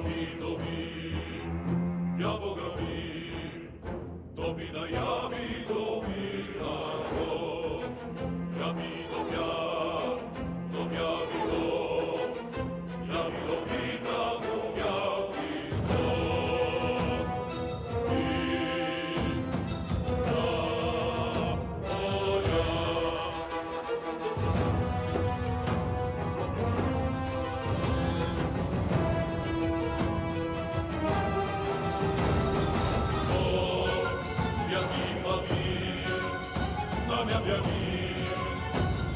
Jabidovi, jabogavi, dobina jabidovi lako. Jabidovja, dobjavido, jabidovina dobjavido.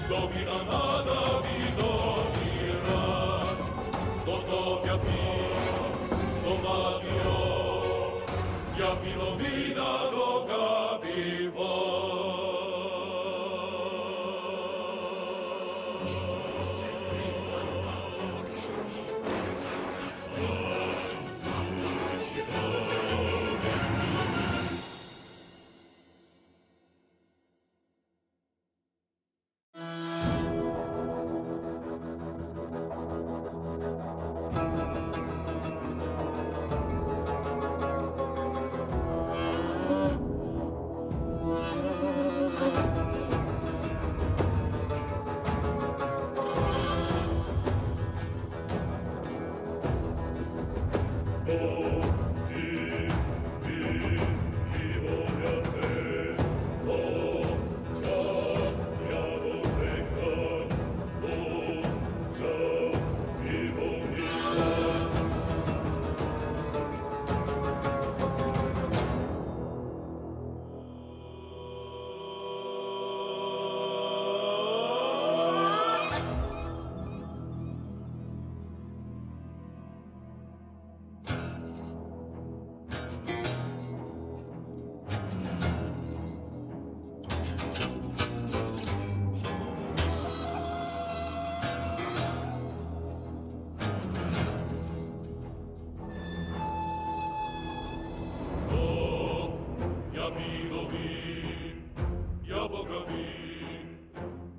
Domina nada vidovira, gotovja pio, dovavio, ja pilomina dogabivo.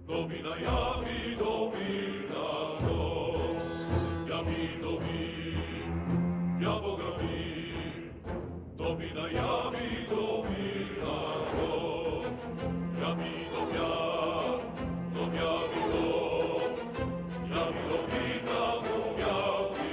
Domina jabidovi lako. Jabidovi, jabogavi, domina jabidovi lako. Jabidovja, dobjavido, jabidovina dobjavido.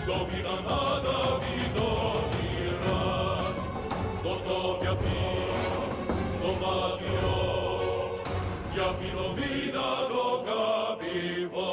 Domina nada vidovira, gotovja pio, dovavio, ja pilomina dogabivo.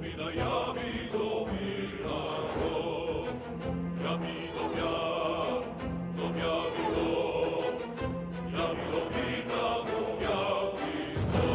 domina Yami dominando, Yami domia vido, Yami domina domia vido,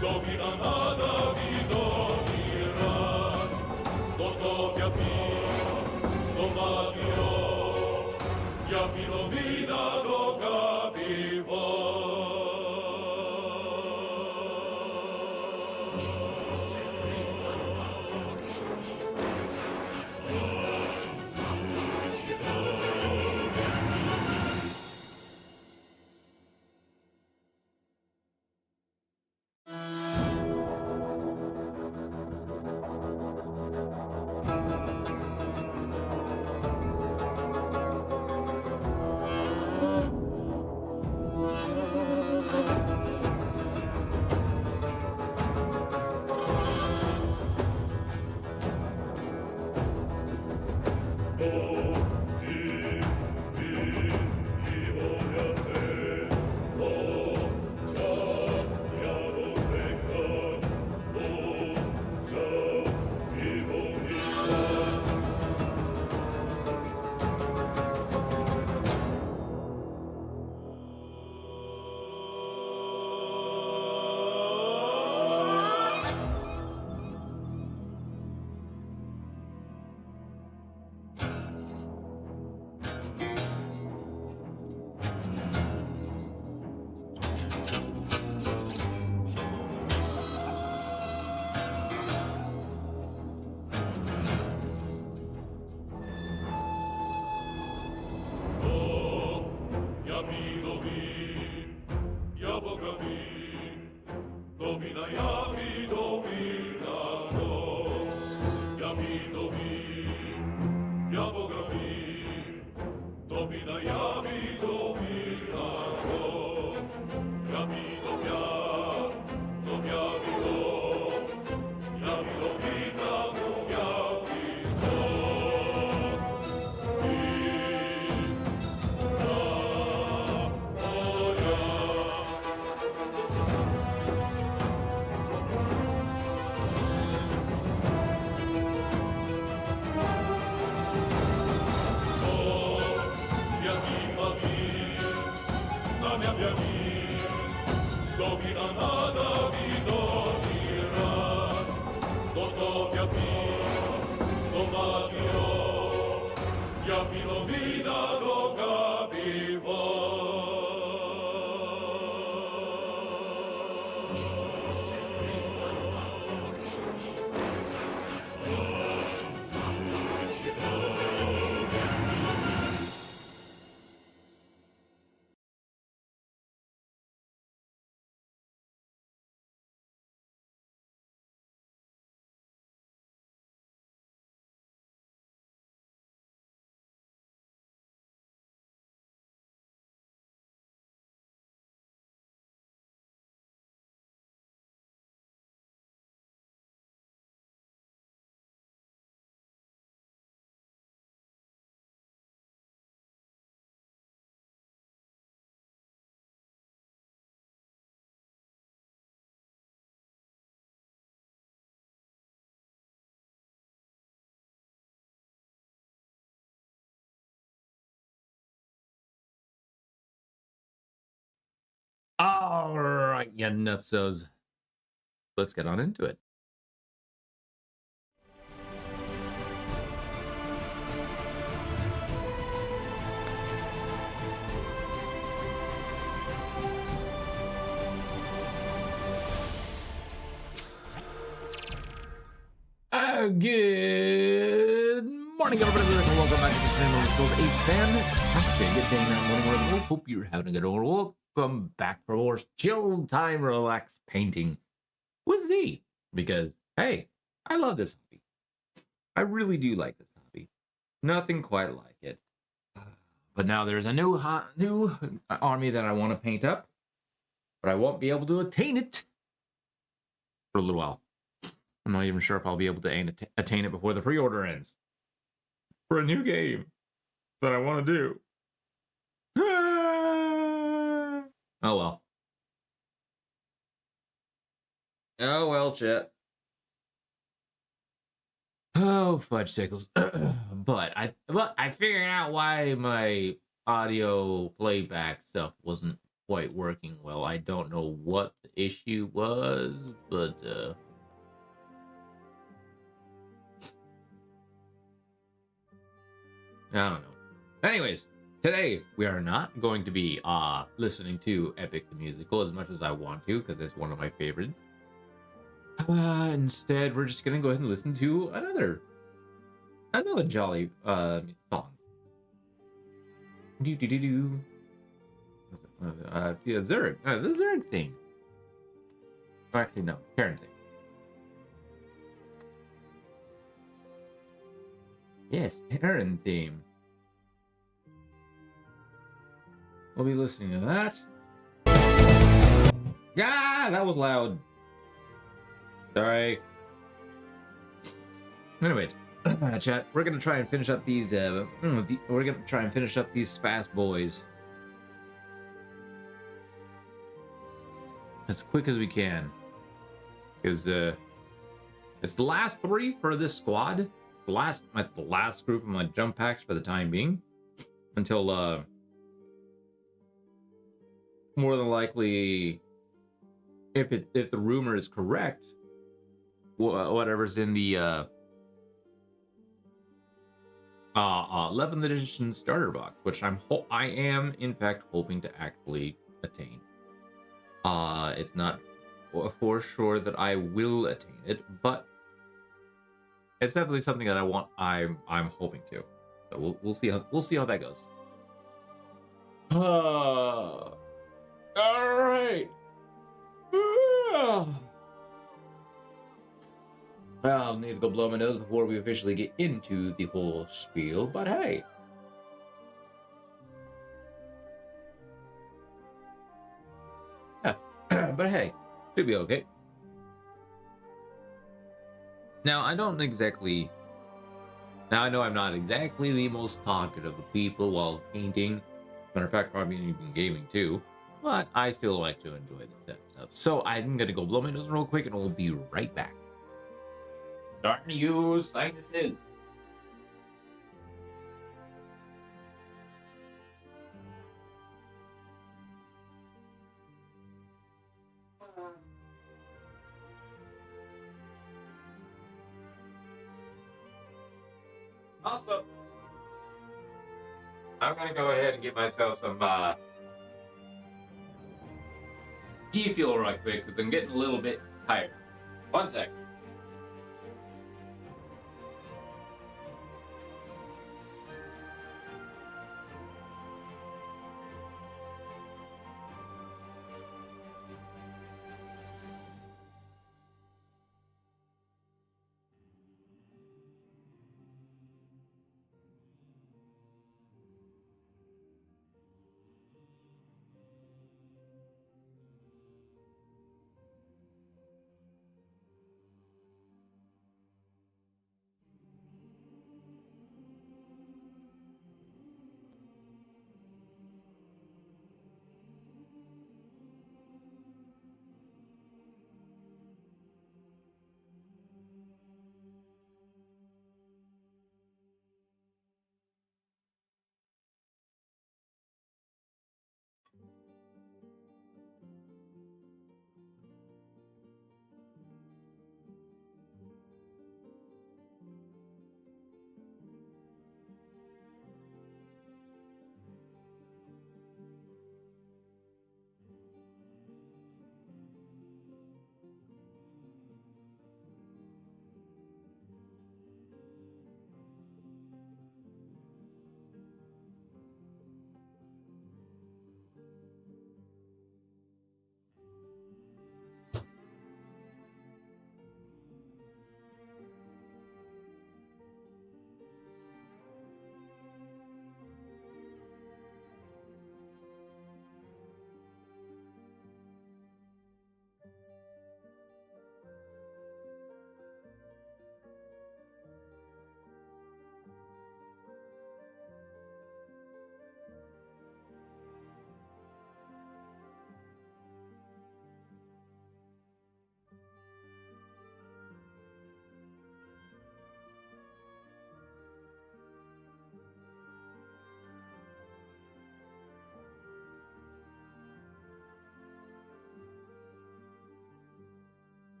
domina nada vidonira, gotovia pi, dovadio, Yami domina dogabivo. Domina Yami dominando, Yami Yabogavin, domina Yami dominando, Yami domia vido, Yami domina domia vido. Domina nada vidonira, gotovia pi, dovadio, Yami domina dogabivo. All right, you nutsos. Let's get on into it. Good morning, everybody. Welcome back to the stream. It's a fantastic day now. Morning. Hope you're having a good one. Welcome back for more chill time, relax painting with Z. Because, hey, I love this hobby. I really do like this hobby. Nothing quite like it. But now there's a new army that I want to paint up, but I won't be able to attain it for a little while. I'm not even sure if I'll be able to attain it before the pre-order ends for a new game that I want to do. Oh well. Oh well, chat. Oh, fudge sickles. but I figured out why my audio playback stuff wasn't quite working well. I don't know what the issue was, but I don't know. Anyways, today we are not going to be listening to Epic the Musical as much as I want to, because it's one of my favorites. Instead, we're just gonna go ahead and listen to another jolly song. Do do do do. The Zerg theme. Oh, actually, no, Karen theme. Yes, Karen theme. We'll be listening to that. Ah, that was loud. Sorry. Anyways, chat, we're gonna try and finish up these. We're gonna try and finish up these fast boys as quick as we can, because it's the last 3 for this squad. That's the last group of my jump packs for the time being, until more than likely, if the rumor is correct, whatever's in the 11th edition starter box, which I am in fact hoping to actually attain. It's not for sure that I will attain it, but it's definitely something that I'm hoping to. So we'll see how that goes. All right. I'll need to go blow my nose before we officially get into the whole spiel, but hey. Yeah, but hey, should be okay. Now, I know I'm not exactly the most talkative of people while painting. Matter of fact, probably even gaming too. But I still like to enjoy the stuff. So I'm gonna go blow my nose real quick and we'll be right back. Starting to use sinuses. Also, I'm gonna go ahead and get myself some G Fuel right quick because I'm getting a little bit tired. 1 sec.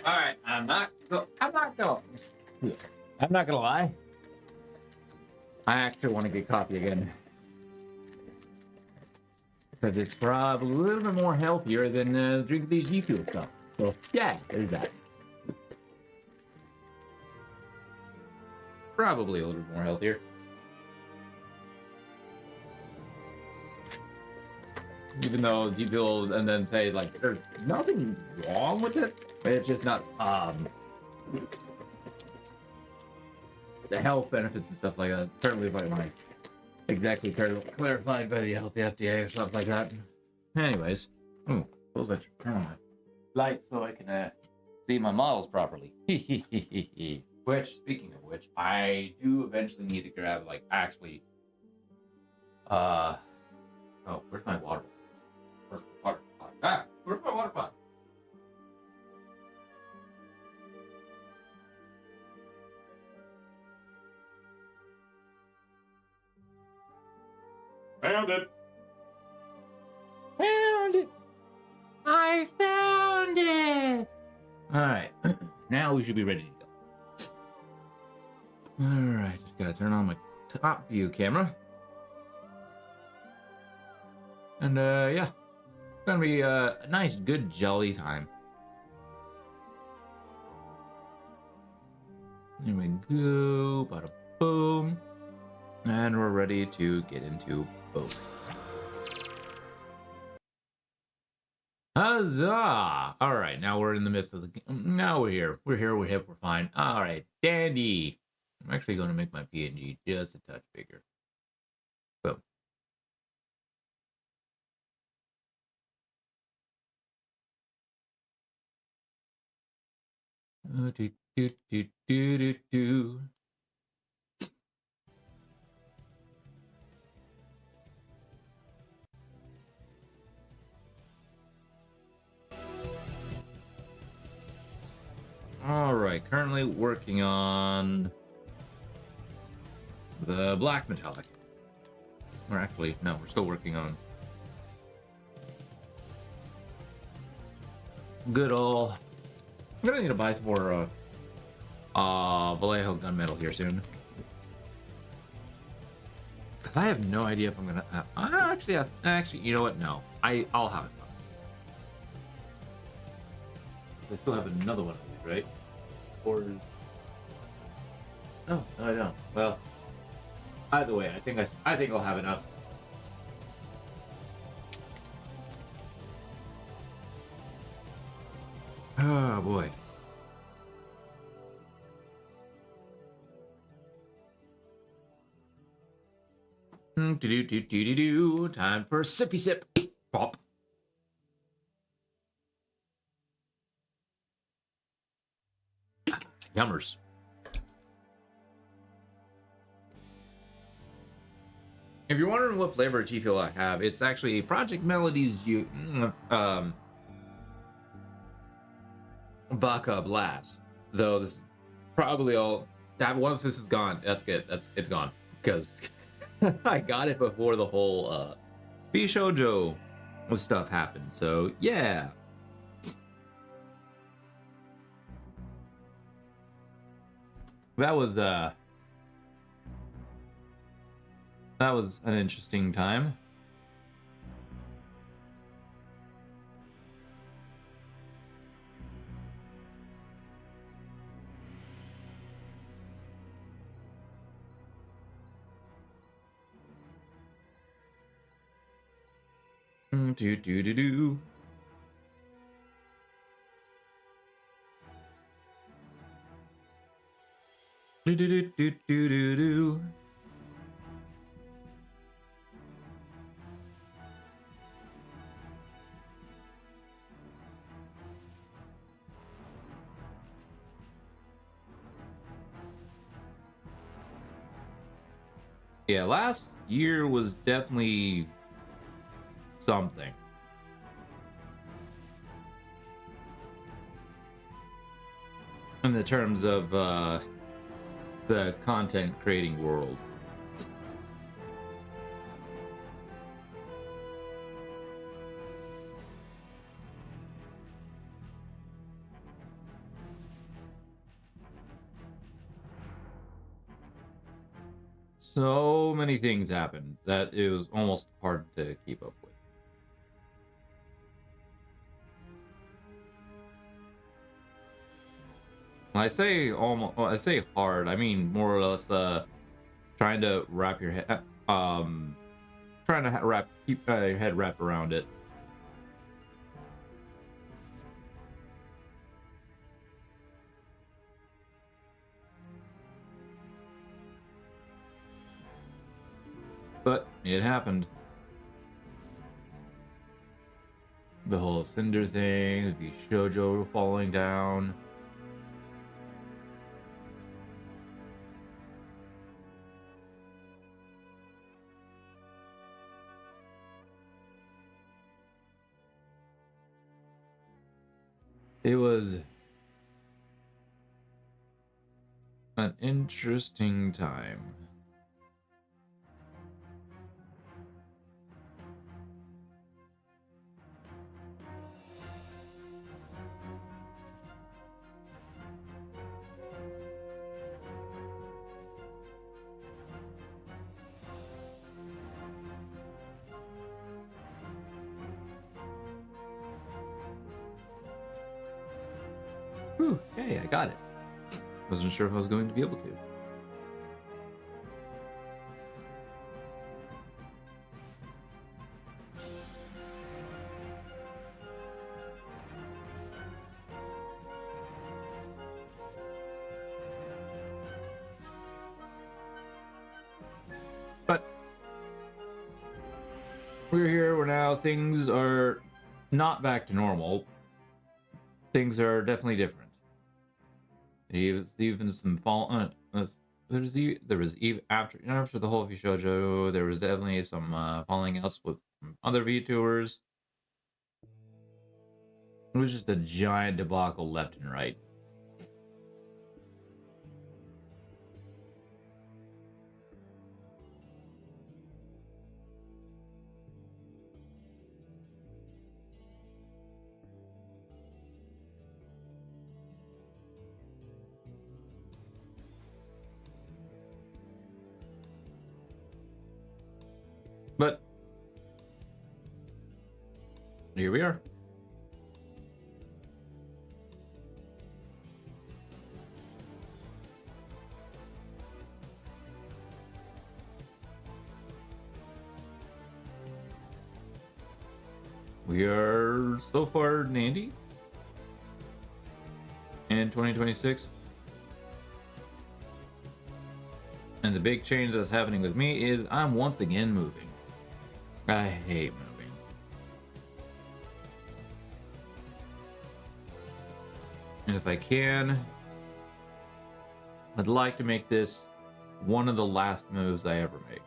All right, I'm not gonna lie. I actually want to get coffee again because it's probably a little bit more healthier than drinking these G Fuel stuff. So yeah, there's that. Probably a little bit more healthier. Even though G Fuel and then say like there's nothing wrong with it, but it's just not the health benefits and stuff like that. Certainly by my exactly clarified by the FDA or something like that. Anyways, suppose I should turn on my light so I can see my models properly. Which, speaking of which, I do eventually need to grab like actually. Oh, where's my water? Where's my water pot? Ah, where's my water pot? Found it. Found it! I found it! Alright, now we should be ready to go. Alright, just gotta turn on my top view camera. And yeah, it's gonna be a nice, good, jolly time. Here we go, bada boom. And we're ready to get into both. Huzzah! All right, now we're in the midst of the game. Now we're here. We're here, we're hip, we're fine. All right, dandy. I'm actually going to make my PNG just a touch bigger. Boom. Do, do, do, do, do, do. All right, currently working on the black metallic. Or actually, no, we're still working on good old. I'm gonna need to buy some more Vallejo gunmetal here soon. Cause I have no idea if I'm gonna. Actually, you know what? No, I'll have it. I still have another one of these, right? Or no, I don't. Well, either way, I think I'll have enough. Oh boy. Time for a sippy sip. Pop. Yummers. If you're wondering what flavor of G Fuel I have, it's actually Project Melody's Baka Blast. Though this is probably all that once this is gone, that's good. It's gone. Because I got it before the whole Bishoujo stuff happened. So yeah. That was an interesting time. Do do do do. Do do do do do do do. Yeah, last year was definitely something. In the terms of the content creating world. so many things happened that it was almost hard to keep up with. When I say almost, well, I say hard, I mean more or less trying to wrap your head, trying to keep your head wrapped around it. But it happened. The whole cinder thing, the shoujo falling down. It was an interesting time. Whew, hey, I got it. Wasn't sure if I was going to be able to. But we're here, we're now, things are not back to normal. Things are definitely different. Even some fall. There was even after the whole shoujo, there was definitely some falling outs with other VTubers. It was just a giant debacle left and right. But here we are. We are so far Nandy in 2026. And the big change that's happening with me is I'm once again moving. I hate moving. And if I can, I'd like to make this one of the last moves I ever make.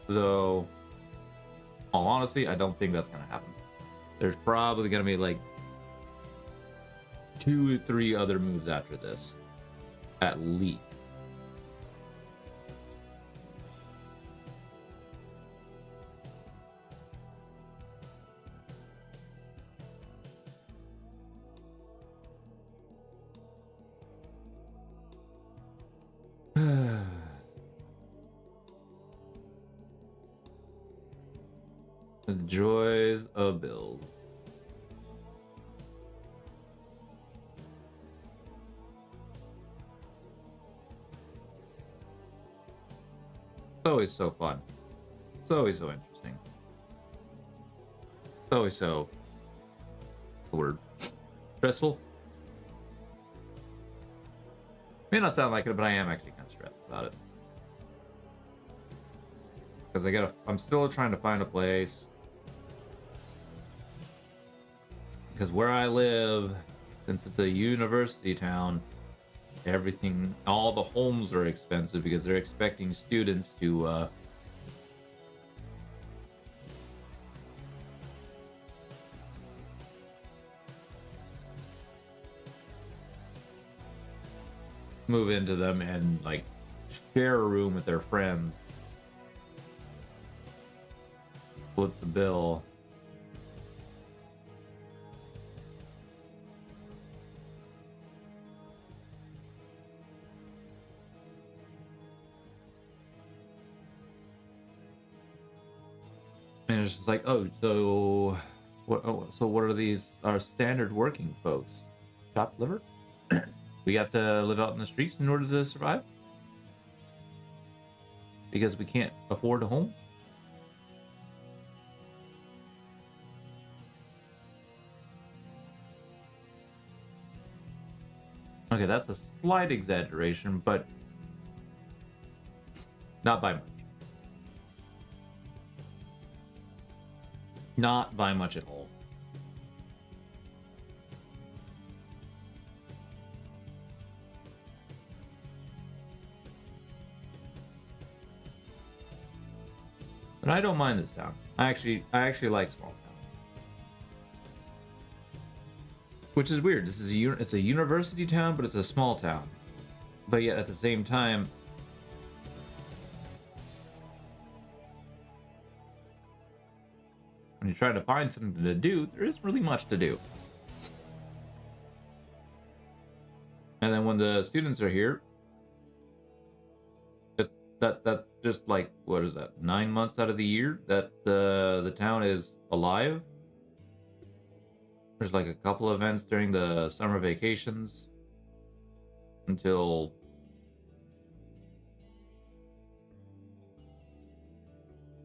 Though, all honesty, I don't think that's going to happen. There's probably going to be like 2 or 3 other moves after this, at least. The joys of build. It's always so fun. It's always so interesting. It's always so... what's the word? Stressful? May not sound like it, but I am actually kind of stressed about it. Because I'm still trying to find a place. Because where I live, since it's a university town, all the homes are expensive because they're expecting students to move into them and like share a room with their friends. Split the bill. just like, oh, so what? Oh, so what are these? Our standard working folks? Chopped liver? We have to live out in the streets in order to survive because we can't afford a home. Okay, that's a slight exaggeration, but not by much. Not by much at all. But I don't mind this town. I actually like small towns. Which is weird. This is it's a university town, but it's a small town. But yet at the same time, when you try to find something to do, there isn't really much to do. And then when the students are here, that just like, what is that, 9 months out of the year that the town is alive. There's like a couple of events during the summer vacations until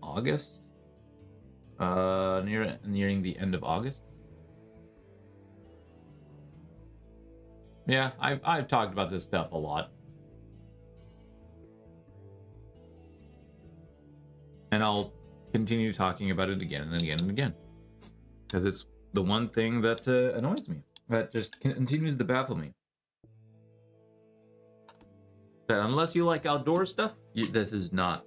August, nearing the end of August. Yeah, I've talked about this stuff a lot, and I'll continue talking about it again and again and again, because it's the one thing that annoys me, that just continues to baffle me. That unless you like outdoor stuff, this is not.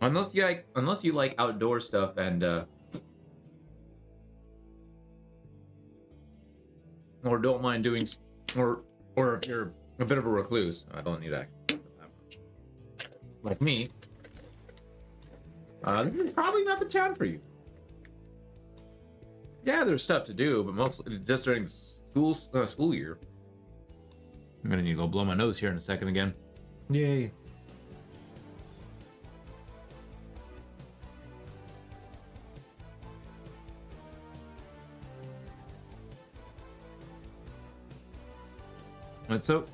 Unless you like outdoor stuff and or don't mind doing, or if you're a bit of a recluse, I don't need that much. Like me, this is probably not the town for you. Yeah, there's stuff to do, but mostly just during school year. I'm gonna need to go blow my nose here in a second again. Yay. And so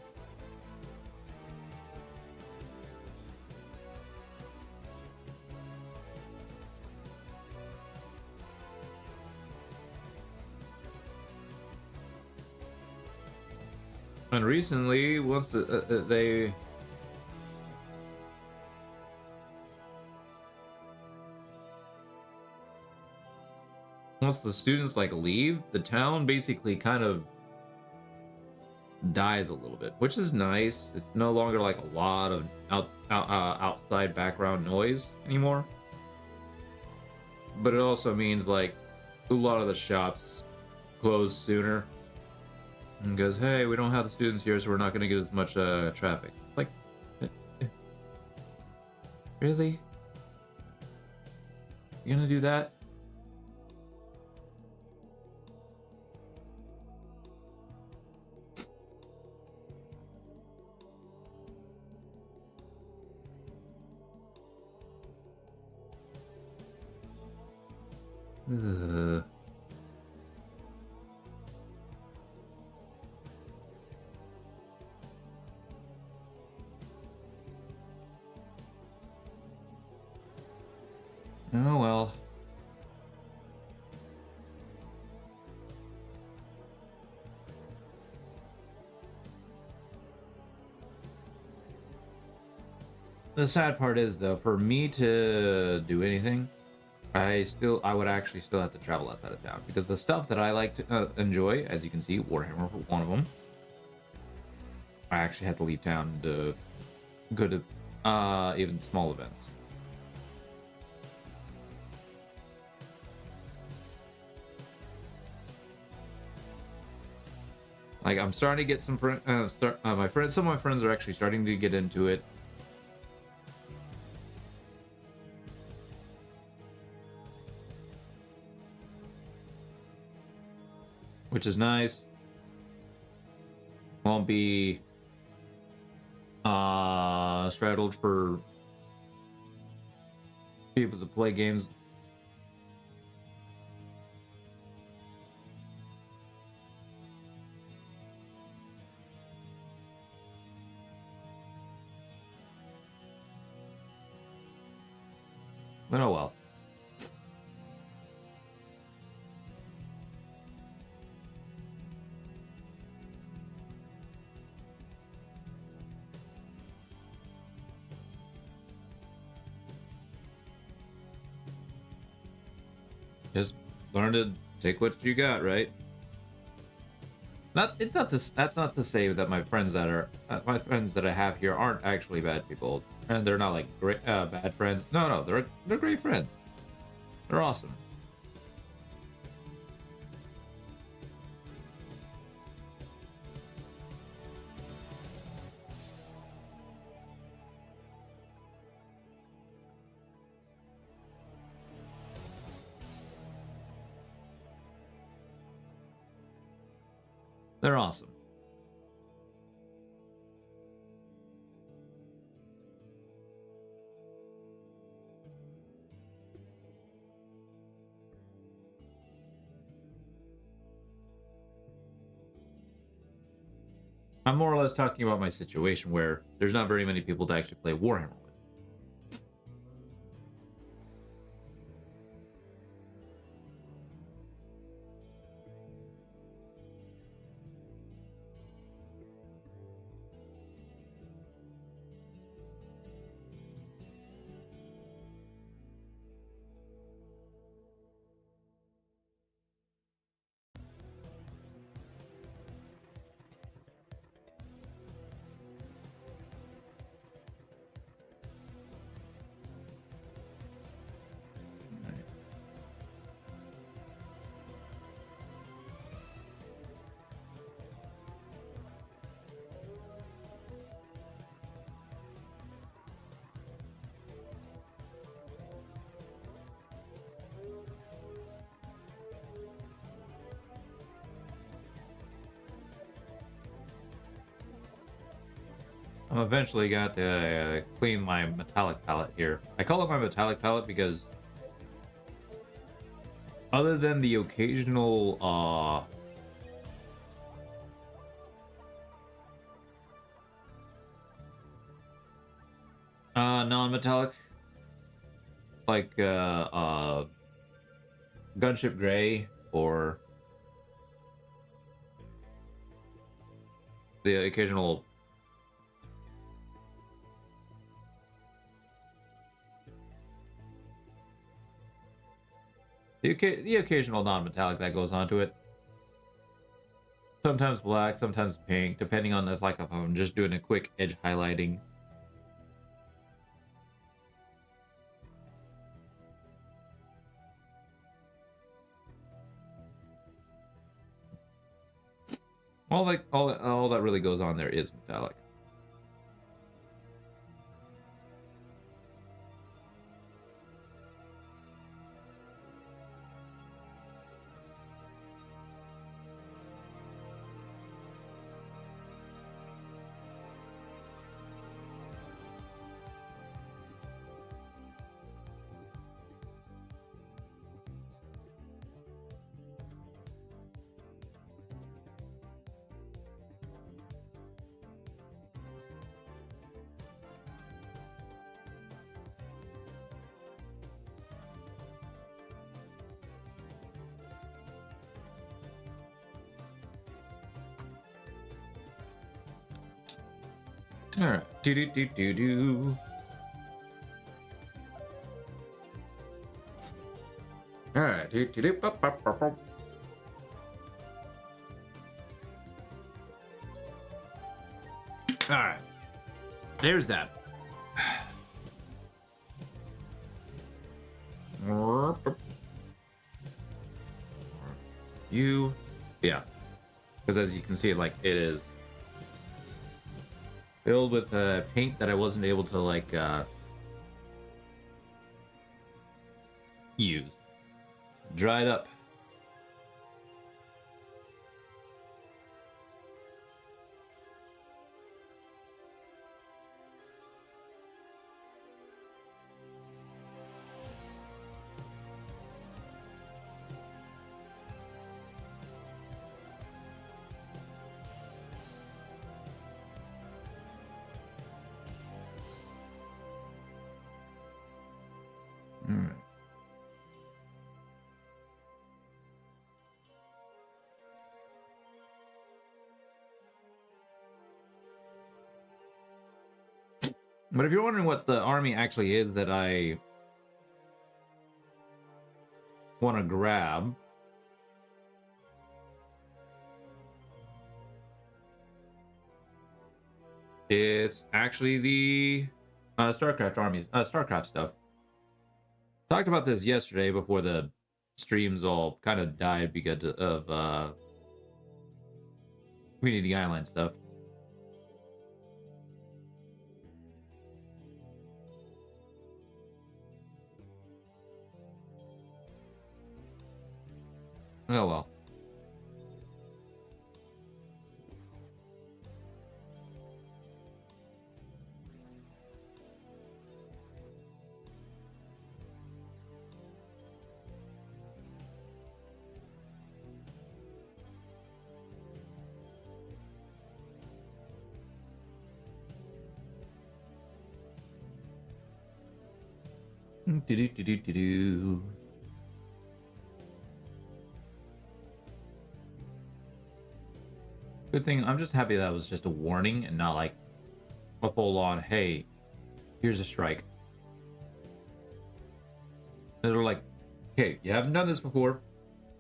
and recently, once once the students like leave, the town basically kind of dies a little bit, which is nice. It's no longer like a lot of outside background noise anymore. But it also means like a lot of the shops close sooner. And goes, hey, we don't have the students here, so we're not going to get as much traffic. Like, really? You gonna do that? Ugh. Oh well. The sad part is, though, for me to do anything, I would actually still have to travel outside of town, because the stuff that I like to enjoy, as you can see, Warhammer, one of them, I actually had to leave town to go to even small events. Like, I'm starting to get some some of my friends are actually starting to get into it. Which is nice. Won't be straddled for people to play games. But oh well. Just learn to take what you got, right? That's not to say that my friends that I have here aren't actually bad people, and they're not like great bad friends. No, they're great friends. They're awesome. They're awesome. I'm more or less talking about my situation where there's not very many people to actually play Warhammer with. I'm eventually got to clean my metallic palette here. I call it my metallic palette because other than the occasional non-metallic, like gunship gray or the occasional the occasional non-metallic that goes onto it. Sometimes black, sometimes pink, depending on if I'm just doing a quick edge highlighting. All that really goes on there is metallic. All right, do. All right, do. All right, there's that. Yeah, because as you can see, like it is filled with paint that I wasn't able to use. Dried up. But if you're wondering what the army actually is that I want to grab, it's actually the StarCraft armies, StarCraft stuff. Talked about this yesterday before the streams all kind of died because of Community Island stuff. Oh well. Do-do-do-do-do-do. Good thing, I'm just happy that was just a warning and not like a full-on, hey, here's a strike. They're like, okay, you haven't done this before.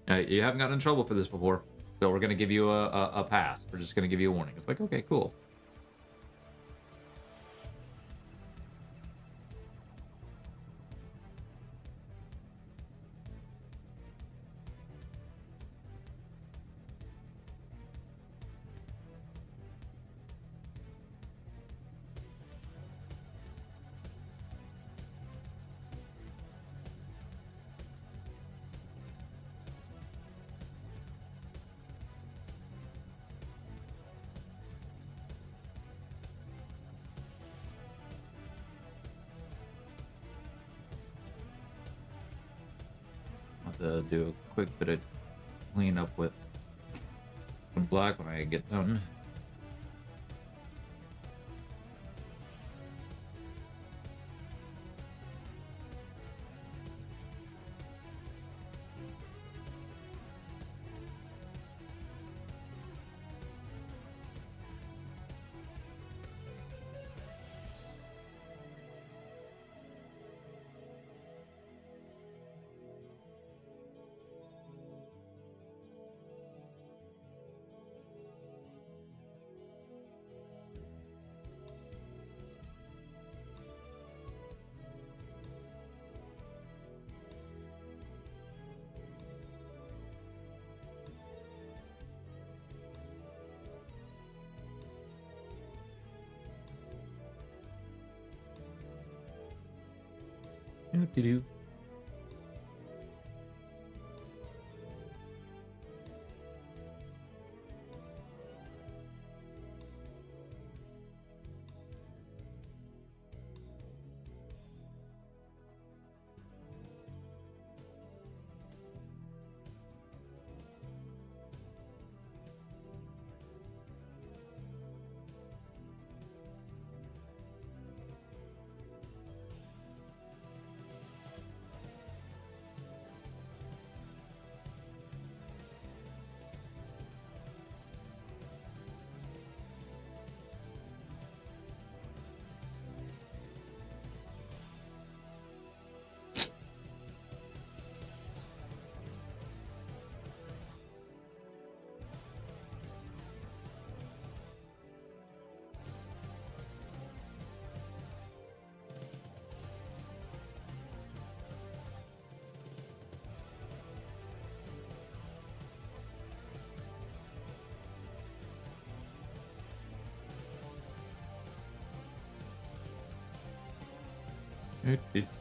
You haven't gotten in trouble for this before. So we're going to give you a pass. We're just going to give you a warning. It's like, okay, cool. To do a quick bit of cleanup with some black when I get done. Do-do-do.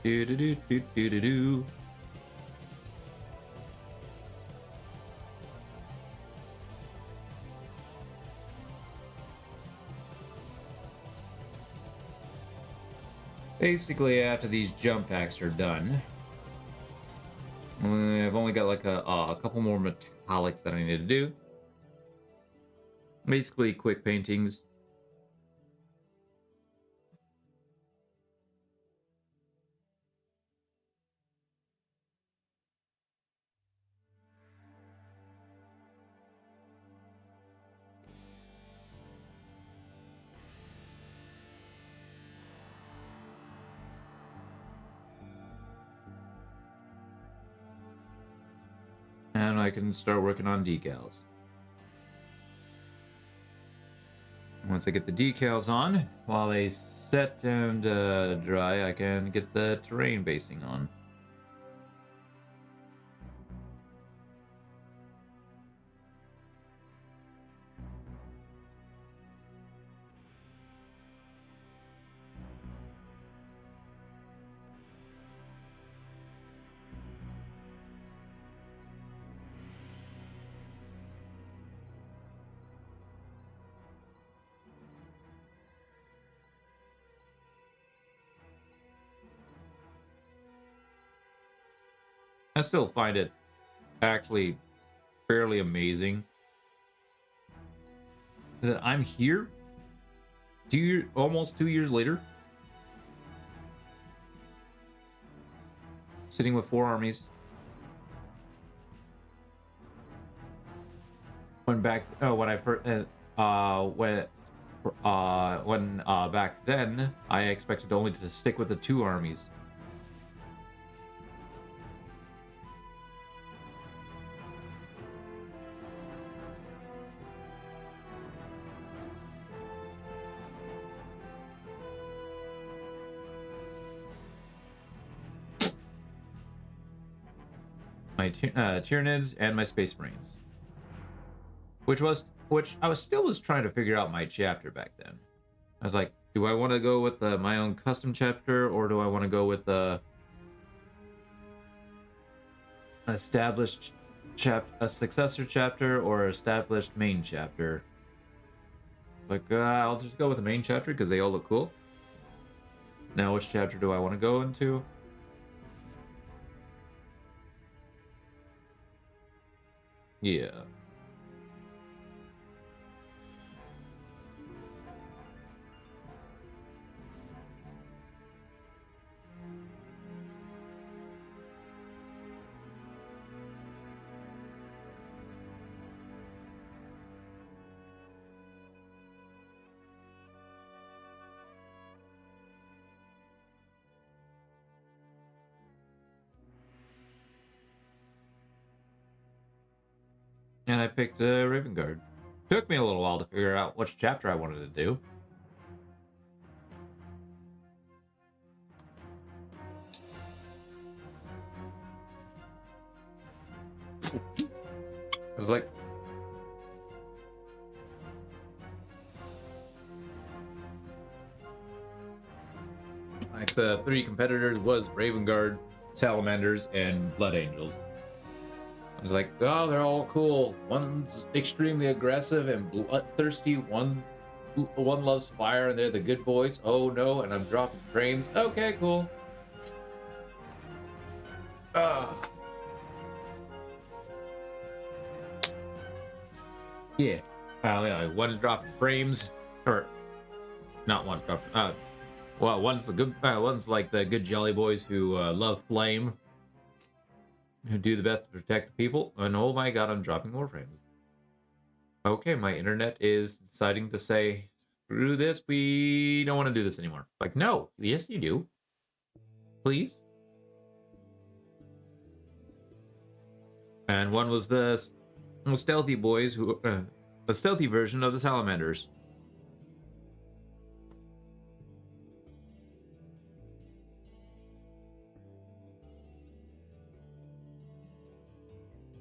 Do-do-do-do-do-do-do-do. Basically, after these jump packs are done, I've only got like a couple more metallics that I need to do. Basically, quick paintings. then I can start working on decals. Once I get the decals on, while they set and dry, I can get the terrain basing on. I still find it actually fairly amazing that I'm here almost 2 years later, sitting with 4 armies. When back when I first when back then I expected only to stick with the 2 armies. My Tyranids and my Space Marines, which I was trying to figure out my chapter back then. I was like, do I want to go with my own custom chapter, or do I want to go with a established a successor chapter or established main chapter? Like, I'll just go with the main chapter because they all look cool. Now, which chapter do I want to go into? Yeah. And I picked Raven Guard. Took me a little while to figure out which chapter I wanted to do. I was like, the 3 competitors was Raven Guard, Salamanders, and Blood Angels. I was like, oh, they're all cool. One's extremely aggressive and bloodthirsty. One loves fire, and they're the good boys. Oh no, and I'm dropping frames. Okay, cool. Yeah. Yeah. One's dropping frames, or not one's dropping. Well, one's the good. One's like the good jelly boys who love flame, who do the best to protect the people. And oh my god, I'm dropping warframes. Okay, my internet is deciding to say, screw this, we don't want to do this anymore. Like, no, yes you do. Please. And one was the stealthy boys, who a stealthy version of the Salamanders.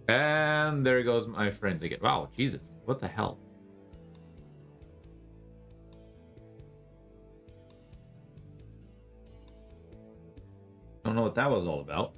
And there goes my friends again. Wow, Jesus, what the hell? Don't know what that was all about.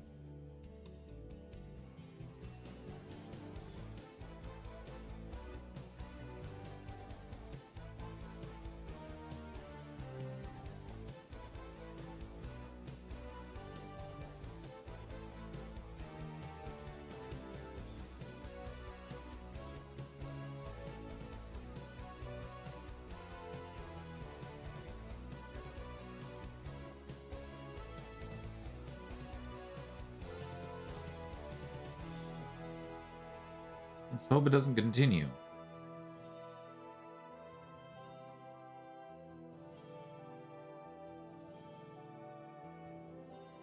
Let's hope it doesn't continue.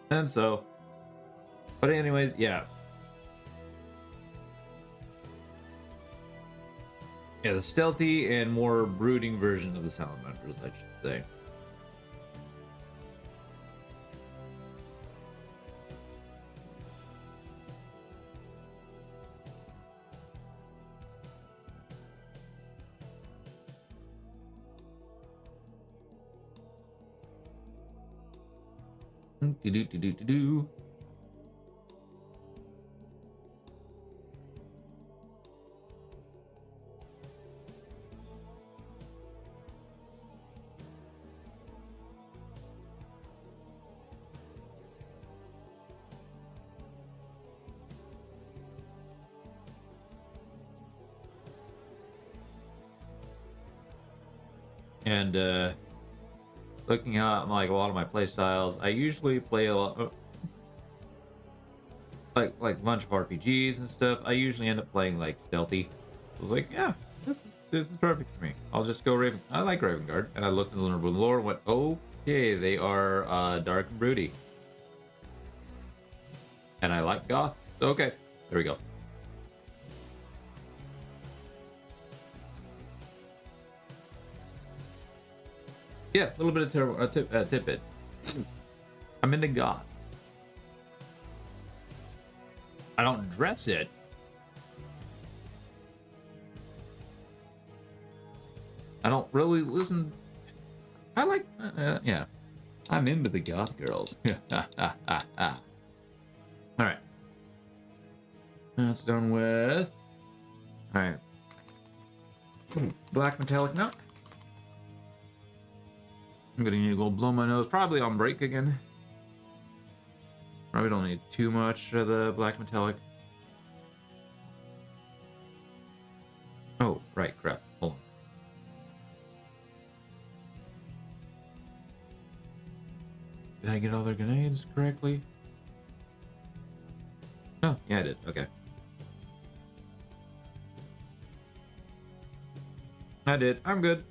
And so, but anyways, yeah. Yeah, the stealthy and more brooding version of the salamanders, I should say. Do. And looking at like a lot of my play styles, I usually play a lot like a bunch of RPGs and stuff. I usually end up playing like stealthy. I was like, yeah, this is perfect for me. I'll just go Raven. I like Raven Guard, and I looked in the Lunar Moon lore and went, okay, they are dark and broody, and I like goth. Okay, there we go. Yeah, a little bit of tidbit. I'm into goth. I don't dress it. I don't really listen. I like, yeah. I'm into the goth girls. All right. That's done with. All right. Black metallic now. I'm gonna need to go blow my nose, probably on break again. Probably don't need too much of the black metallic. Oh, right, crap. Hold on. Did I get all their grenades correctly? Oh, yeah, I did. Okay. I did. I'm good.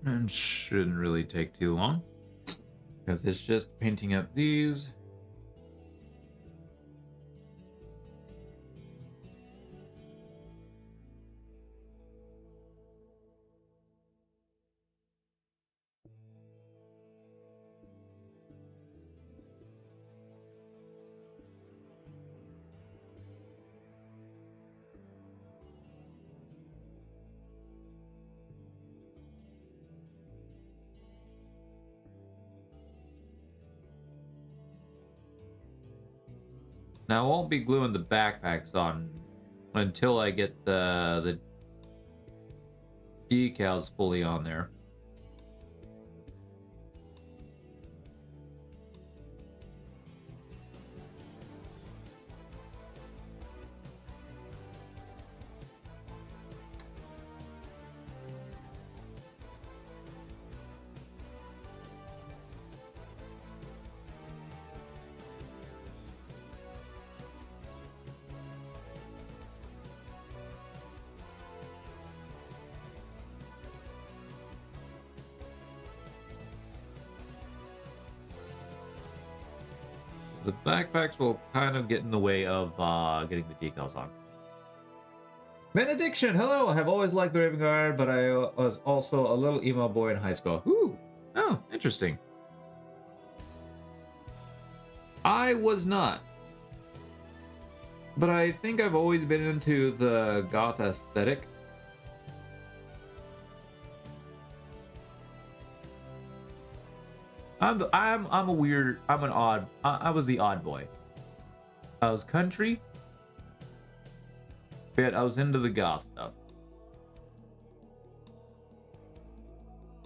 And shouldn't really take too long, because it's just painting up these. Now I won't be gluing the backpacks on until I get the decals fully on there. The backpacks will kind of get in the way of getting the decals on. Benediction, hello! I have always liked the Raven Guard, but I was also a little emo boy in high school. Ooh! Oh, interesting. I was not. But I think I've always been into the goth aesthetic. I'm a weird. I'm an odd. I was the odd boy. I was country, but I was into the goth stuff.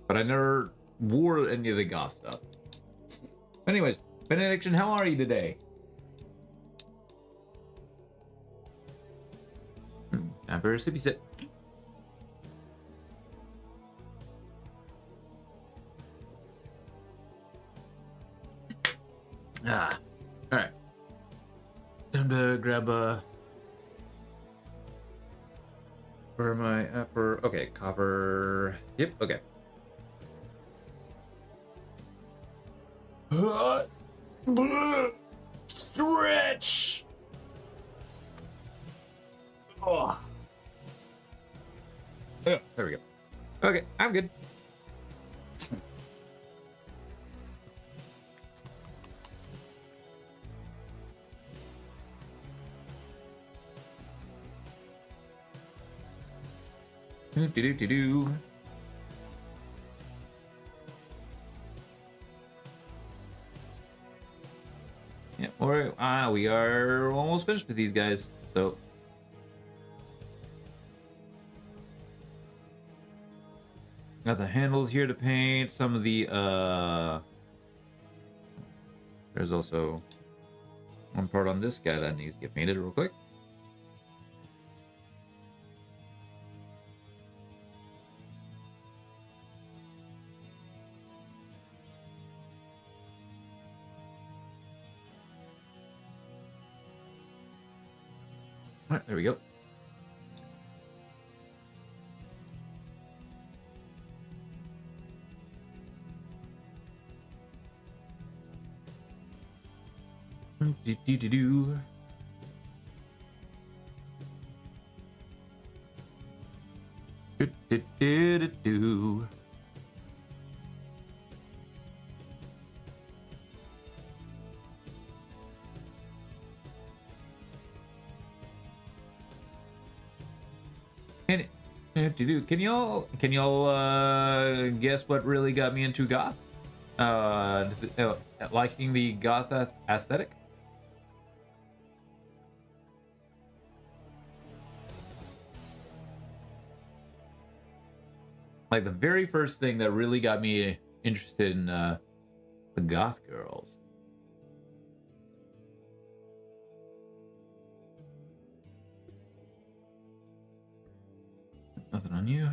But I never wore any of the goth stuff. Anyways, Benediction, how are you today? Time for a sippy sip. Ah, all right. Time to grab a. Where am I at for? Okay, copper. Yep. Okay. Stretch. Oh. Oh, there we go. Okay, I'm good. Do. Yeah, we are almost finished with these guys. So got the handles here to paint. Some of the there's also one part on this guy that needs to get painted real quick. All right, there we go. Do. Do. Can y'all guess what really got me into goth? Liking the goth aesthetic. Like the very first thing that really got me interested in the goth girls. Nothing on you.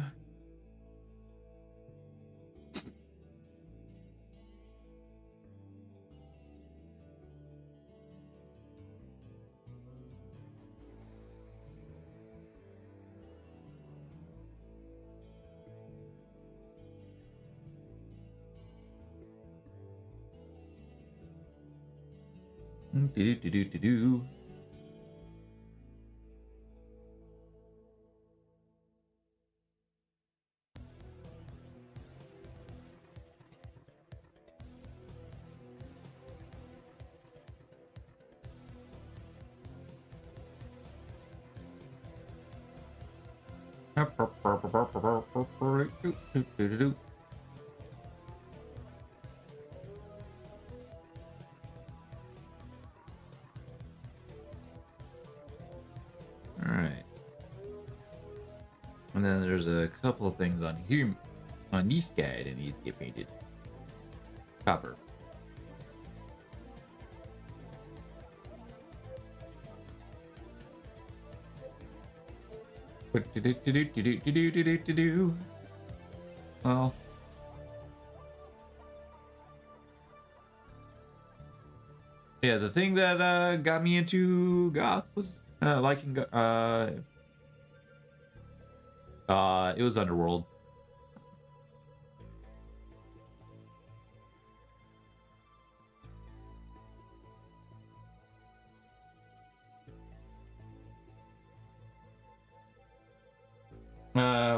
Do. Alright. And then there's a couple of things on here, on this guy that needs to get painted. Copper. Well. Yeah, the thing that got me into goth was liking it was Underworld.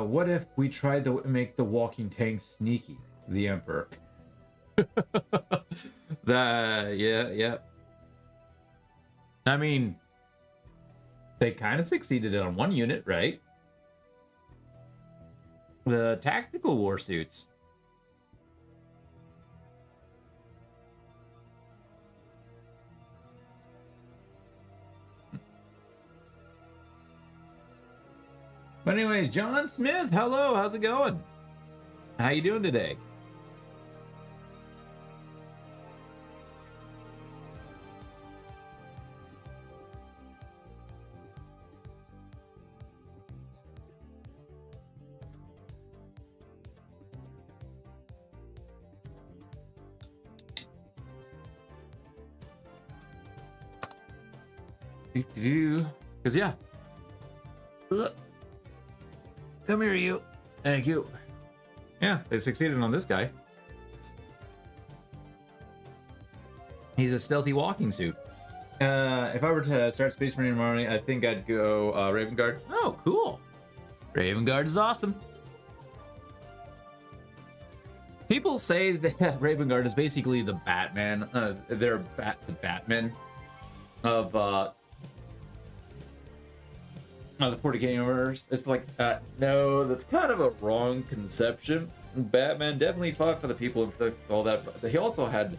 What if we tried to make the walking tank sneaky? The Emperor. Yeah. I mean, they kind of succeeded on one unit, right? The tactical war suits. But anyways, John Smith, hello, how's it going? How you doing today? Because yeah. Come here, you. Thank you. Yeah, they succeeded on this guy. He's a stealthy walking suit. If I were to start Space Marine Army, I think I'd go Raven Guard. Oh, cool. Raven Guard is awesome. People say that Raven Guard is basically the Batman. They're the Batman of the 40k universe. It's like, no, that's kind of a wrong conception. Batman definitely fought for the people and all that, but he also had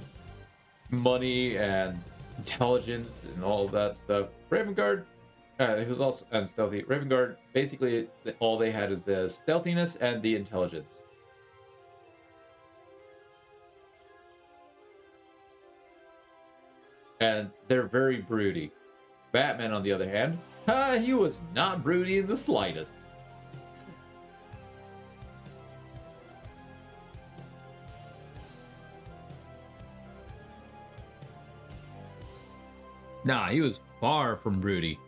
money and intelligence and all of that stuff. Raven Guard, he was also stealthy. Raven Guard, basically, all they had is the stealthiness and the intelligence. And they're very broody. Batman, on the other hand, he was not broody in the slightest. Nah, he was far from broody.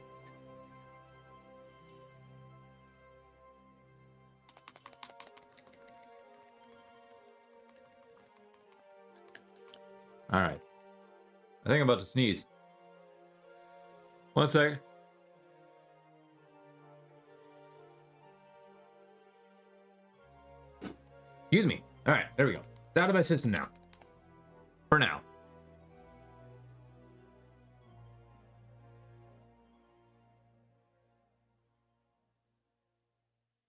All right. I think I'm about to sneeze. One sec. Excuse me. All right, there we go. It's out of my system now. For now.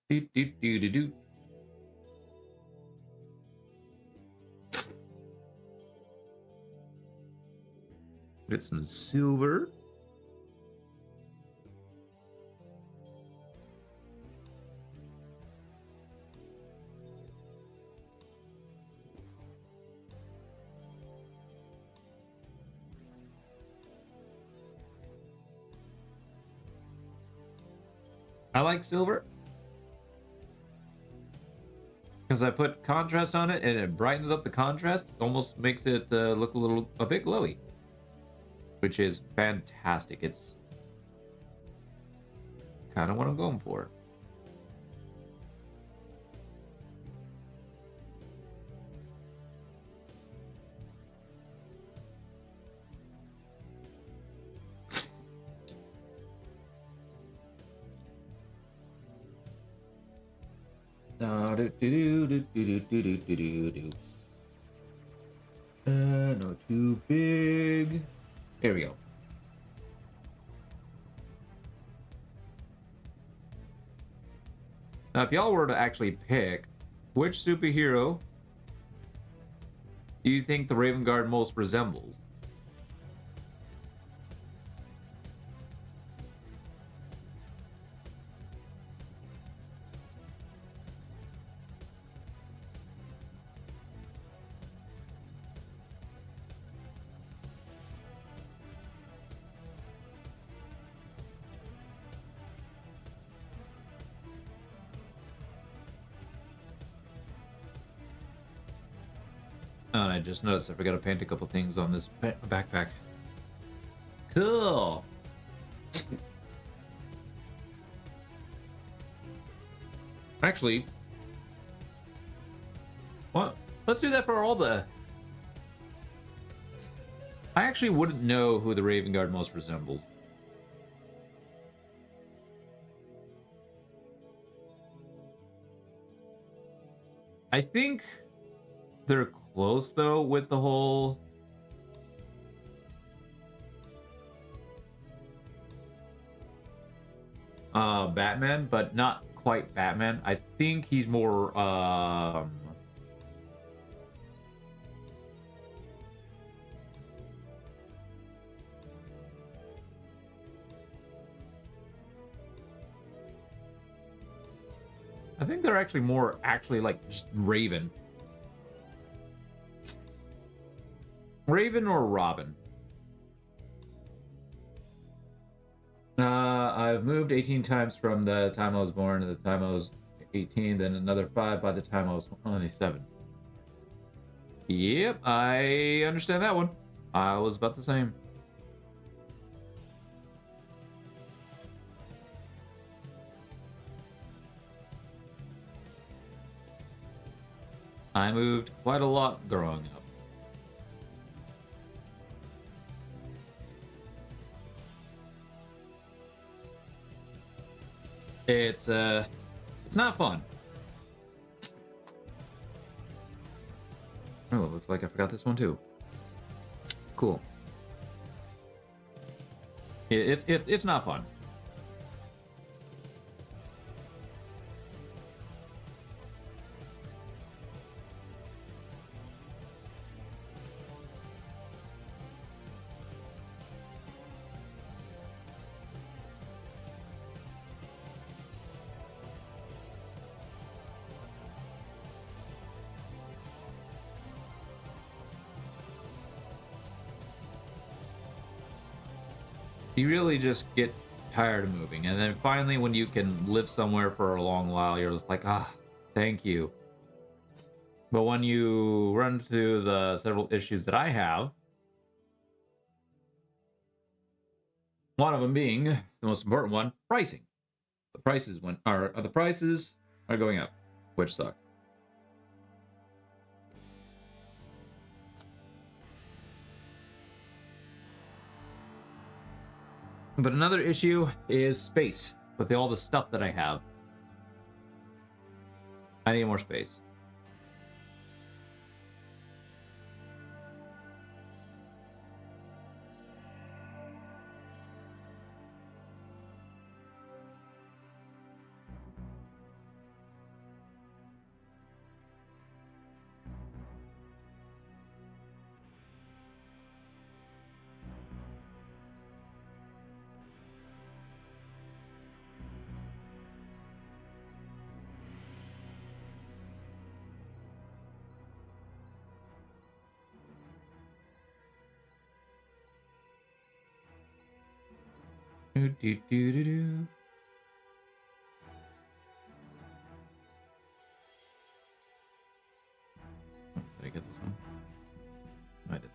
Do do do do do. Get some silver. I like silver because I put contrast on it and it brightens up the contrast, almost makes it look a bit glowy, which is fantastic. It's kind of what I'm going for. No, too big. There we go. Now, if y'all were to actually pick, which superhero do you think the Raven Guard most resembles? Oh, and I just noticed I forgot to paint a couple things on this backpack. Cool. Actually, what? Let's do that for all the... I actually wouldn't know who the Raven Guard most resembles. I think they're close though with the whole Batman, but not quite Batman. I think he's more I think they're actually more like just Raven. Raven or Robin. I've moved 18 times from the time I was born to the time I was 18, then another 5 by the time I was 27. Yep, I understand that one. I was about the same. I moved quite a lot growing up. It's not fun. Oh, it looks like I forgot this one too. Cool. It's not fun. You really just get tired of moving, and then finally when you can live somewhere for a long while, you're just like, thank you. But when you run into the several issues that I have, one of them being the most important one, pricing. The prices are going up, which sucks. But another issue is space. With all the stuff that I have, I need more space. Do. Oh, did I get this one? I did.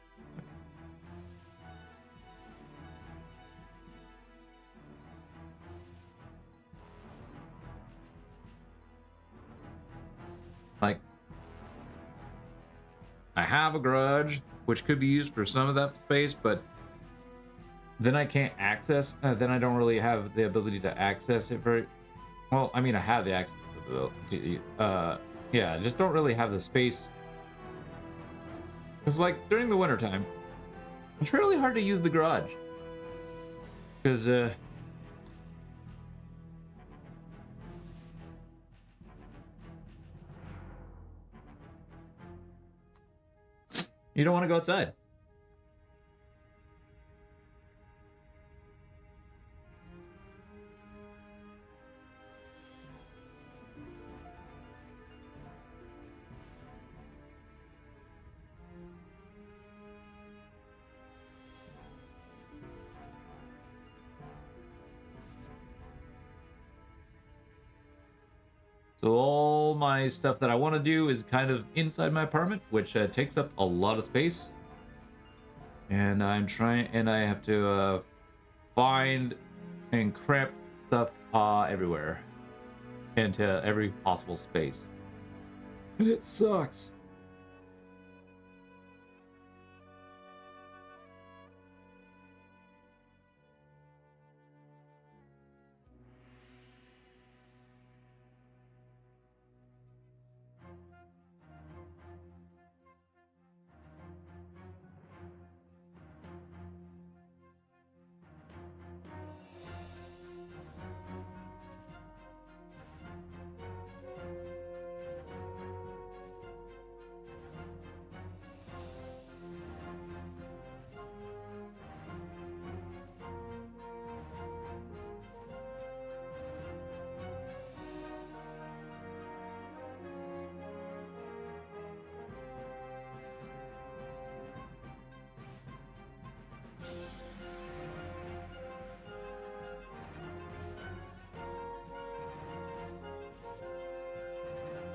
Like, I have a garage, which could be used for some of that space, but then I can't access. Then I don't really have the ability to access it very well. I mean, I have the access to yeah, I just don't really have the space. It's like during the wintertime, it's really hard to use the garage because you don't want to go outside. So all my stuff that I want to do is kind of inside my apartment, which takes up a lot of space. And I have to find and cramp stuff everywhere into every possible space. And it sucks.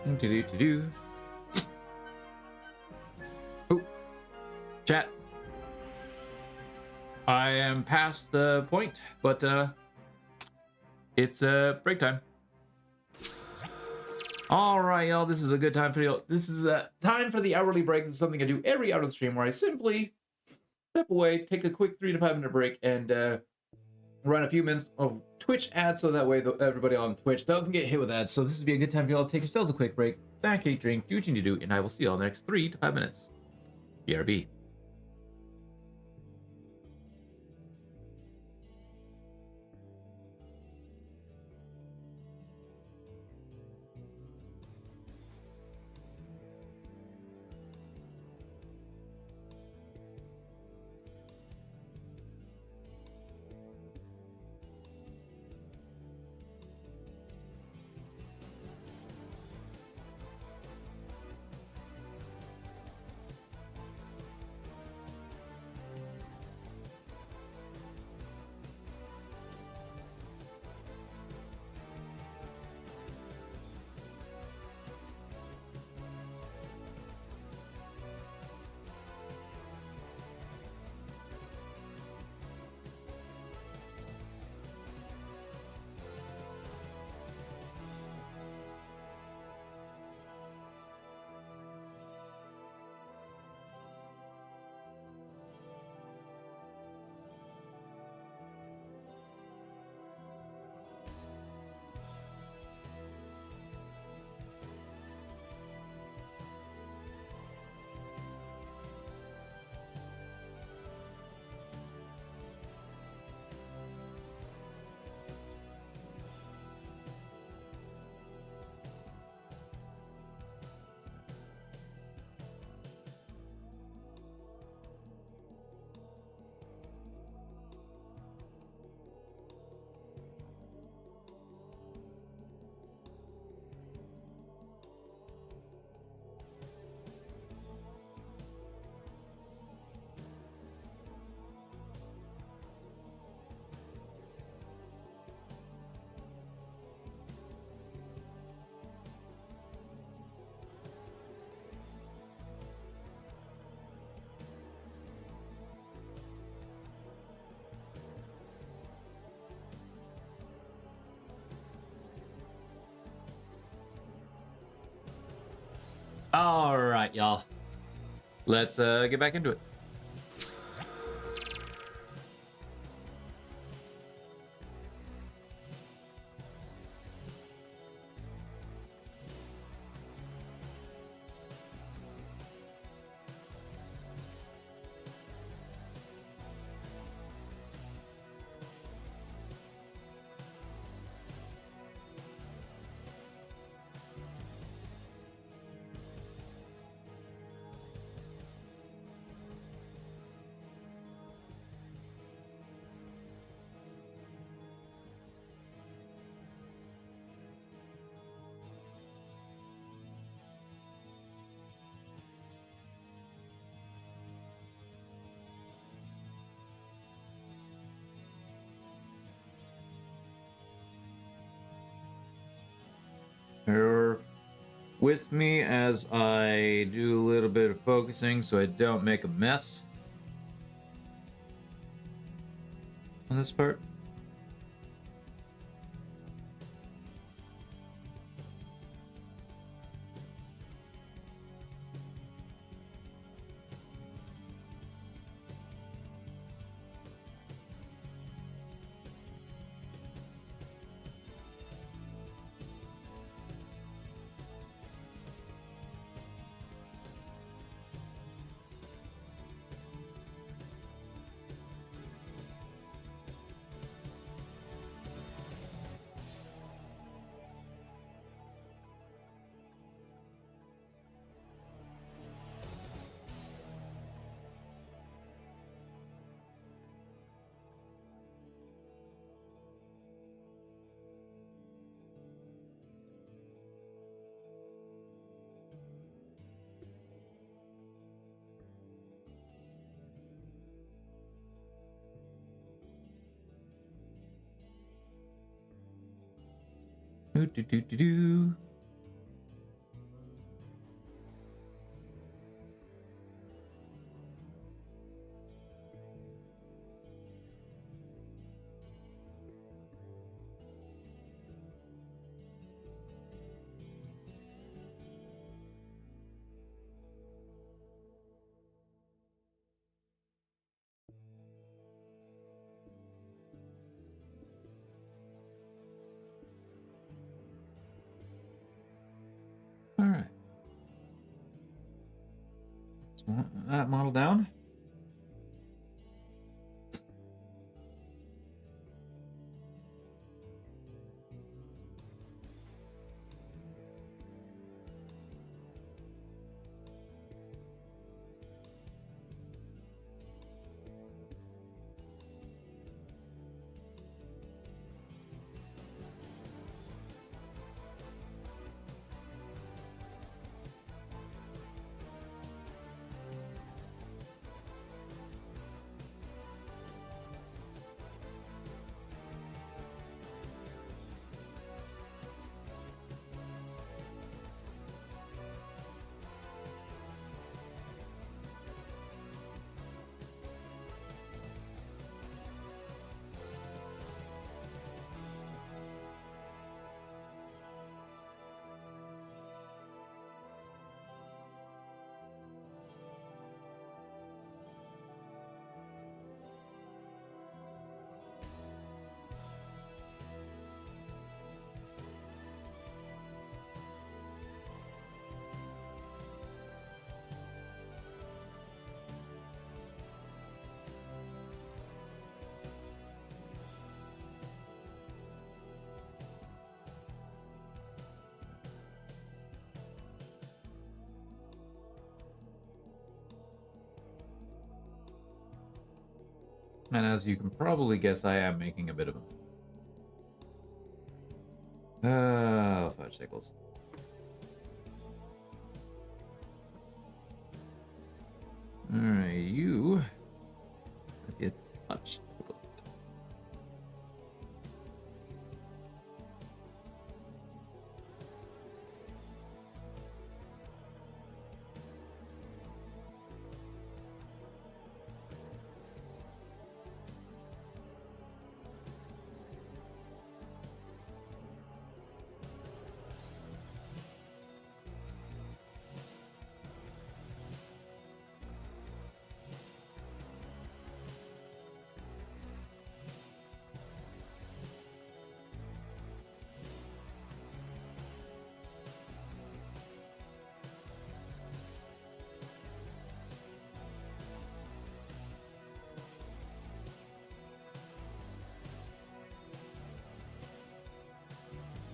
Do-do-do-do. Oh, chat. I am past the point, but it's break time. All right, y'all. This is a good time for you. This is a time for the hourly break. This is something I do every hour of the stream where I simply step away, take a quick 3 to 5 minute break, and run a few minutes of Twitch ads so that way everybody on Twitch doesn't get hit with ads. So this would be a good time for y'all to take yourselves a quick break, pancake drink, do what you need to do, and I will see y'all in the next 3 to 5 minutes. BRB. All right, y'all. Let's get back into it. Bear with me as I do a little bit of focusing so I don't make a mess on this part. Do, do, do, do, do. that model down. And as you can probably guess, I am making a bit of a fudge sickles. Alright, you get touched.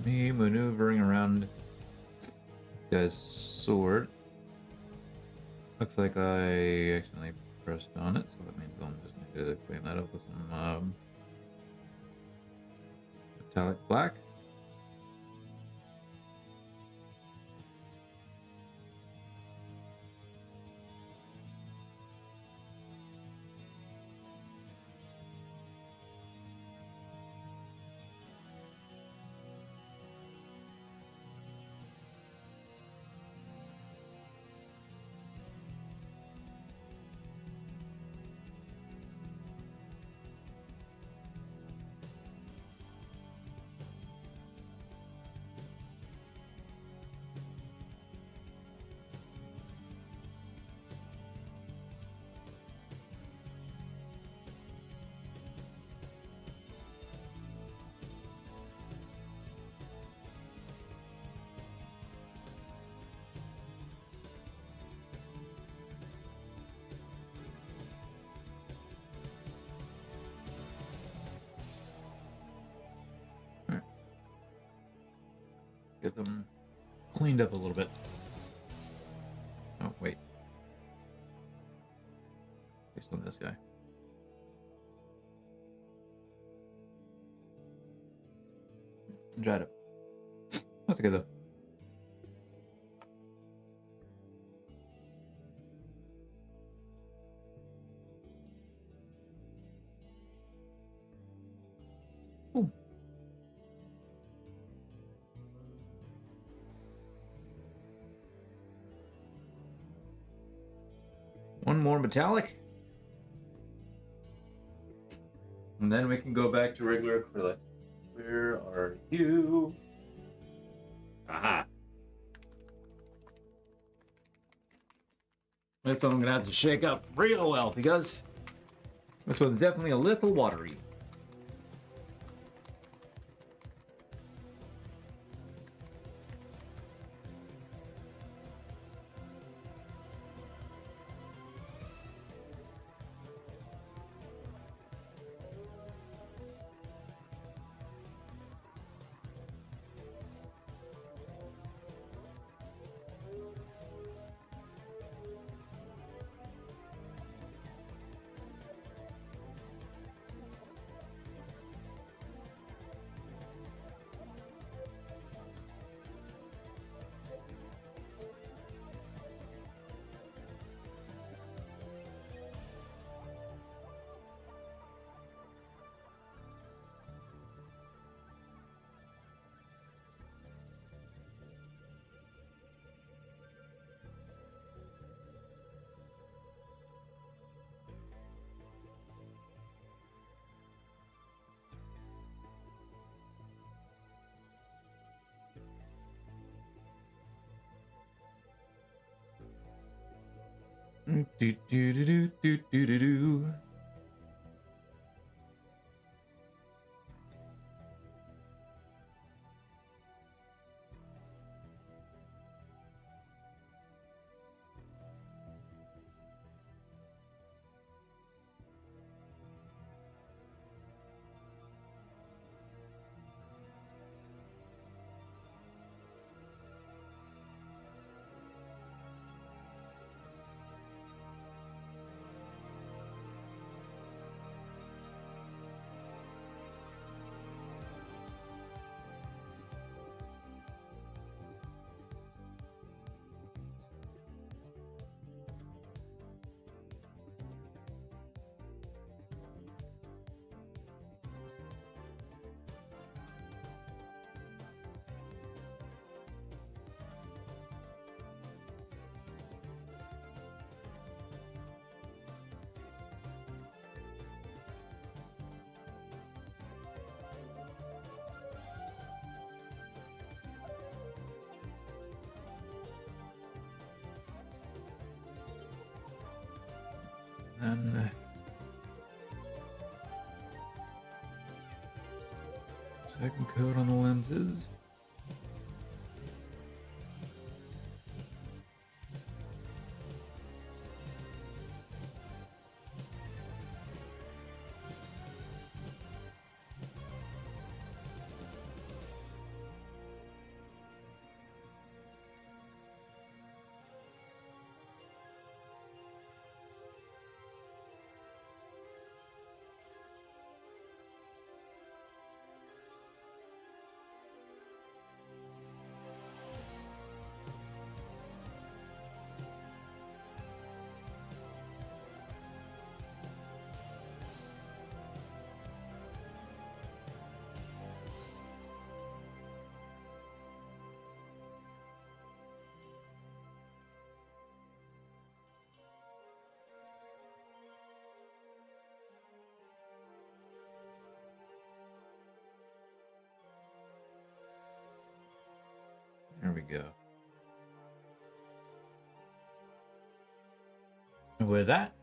Me maneuvering around guy's sword. Looks like I accidentally pressed on it, so that means I'll just need to clean that up with some metallic black. Get them cleaned up a little bit. Oh, wait. Based on this guy. Dried up. That's good though. Ooh. One more metallic. And then we can go back to regular acrylic. Where are you? Aha. This one I'm gonna have to shake up real well because this one's definitely a little watery. Do, do, do, do, do, do, do, do. And second coat on the lenses. There we go. And with that,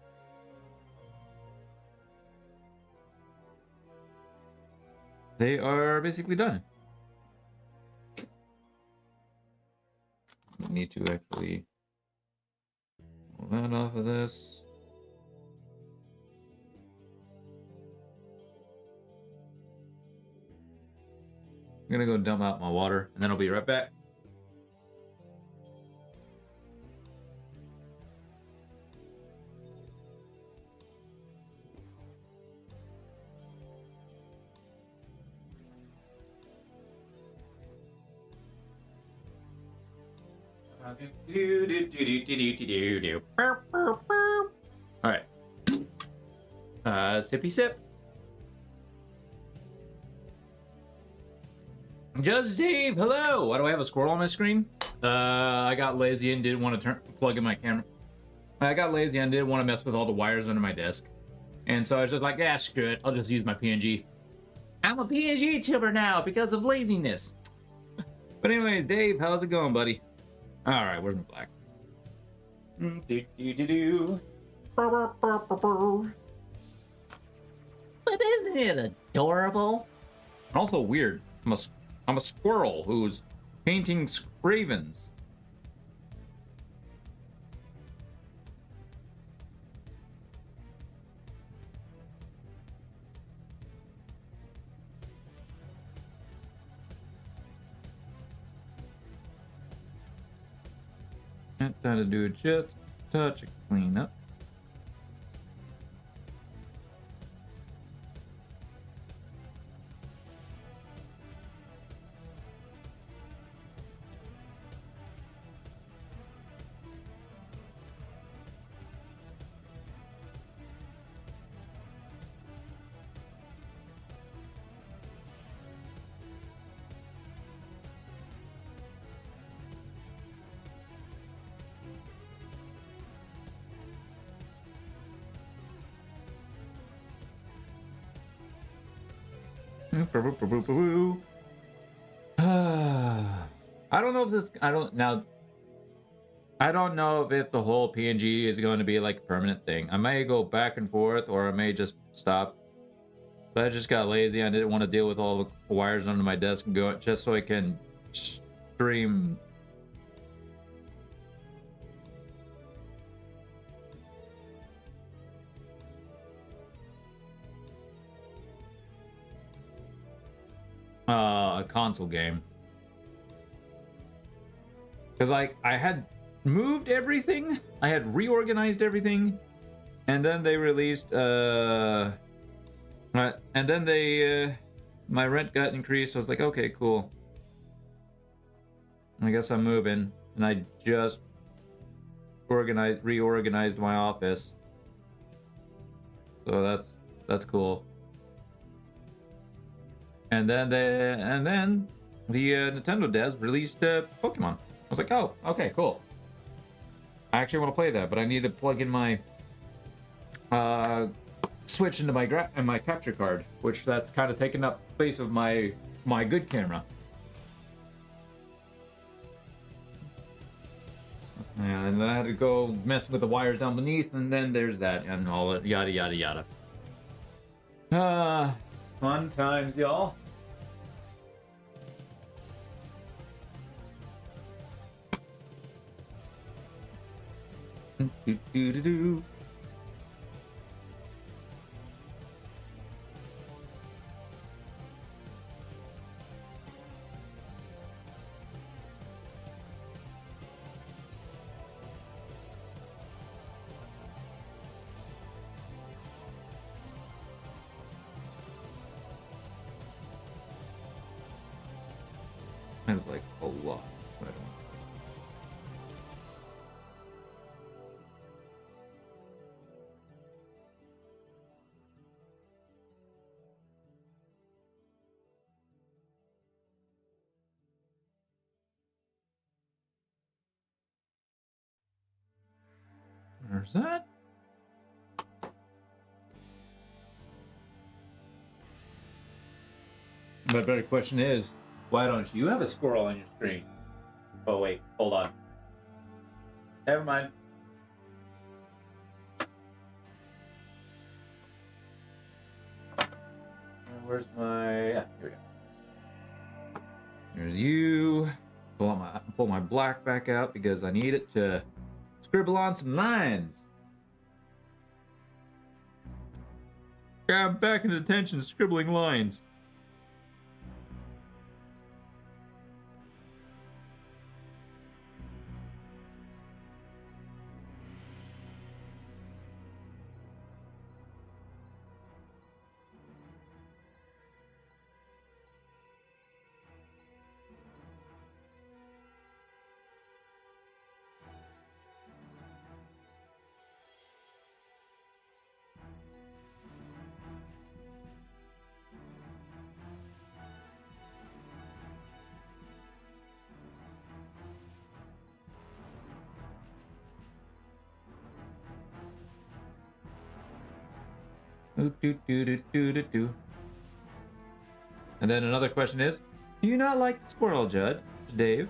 they are basically done. Need to actually pull that off of this. I'm gonna go dump out my water and then I'll be right back. All right. Sippy sip. Judge Dave, hello. Why do I have a squirrel on my screen? I got lazy and didn't want to plug in my camera. I got lazy and didn't want to mess with all the wires under my desk. And so I was just like, yeah, screw it. I'll just use my PNG. I'm a PNG tuber now because of laziness. But anyway, Dave, how's it going, buddy? All right, where's my black? But isn't it adorable? Also weird. I'm a squirrel who's painting ravens. Time to do just a touch of cleanup. I don't know if this. I I don't know if the whole PNG is going to be like a permanent thing. I may go back and forth, or I may just stop. But I just got lazy. I didn't want to deal with all the wires under my desk and go just so I can stream. A console game. Because I had moved everything, I had reorganized everything, and then they released and then they my rent got increased. So I was like, okay, cool. I guess I'm moving, and I just reorganized my office. So that's cool. And then the Nintendo devs released Pokemon. I was like, oh, okay, cool. I actually want to play that, but I need to plug in my Switch into my capture card, which that's kind of taking up space of my good camera. And then I had to go mess with the wires down beneath, and then there's that, and all that, yada yada yada. Fun times, y'all. Do. That's like a lot. I don't. Where's that? The better question is, why don't you have a squirrel on your screen? Oh wait, hold on. Never mind. Where's my? Yeah, here we go. There's you. Pull my black back out because I need it to scribble on some lines. Grab back into attention, scribbling lines. Do. And then another question is, do you not like the squirrel, Dave? Do.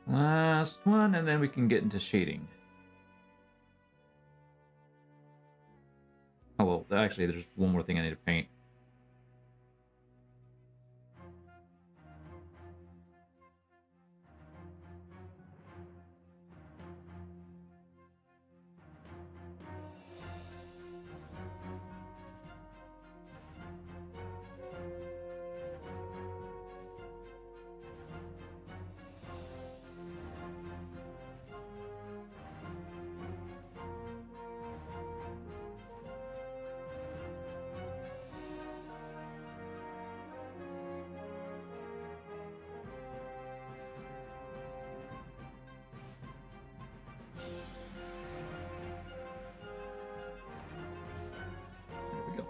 Last one, and then we can get into shading. Oh, well, actually, there's one more thing I need to paint. There we go.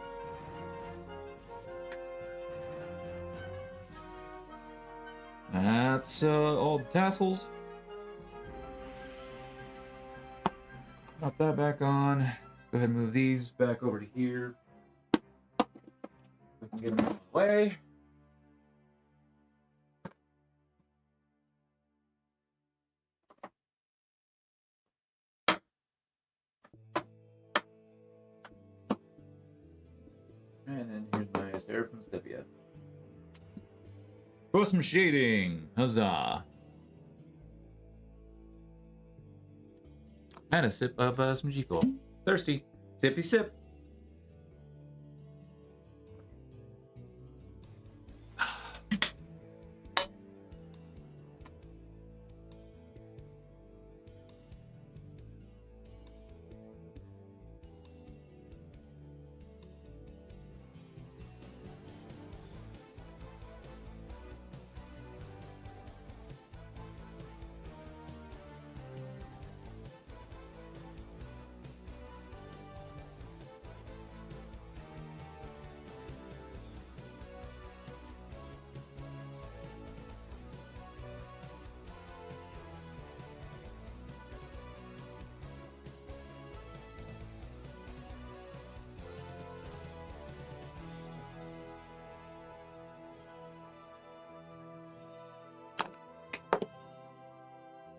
That's all the tassels. Pop that back on. Go ahead and move these back over to here. We can get them out of the way. And then here's my hair from Stevia. Throw some shading. Huzzah. And a sip of some G4. Thirsty. Sippy sip.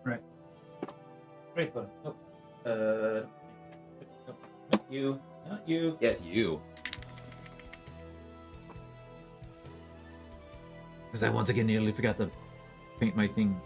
Right. Right button. Oh. Not you. Not you. Yes, you. Because I once again nearly forgot to paint my thing.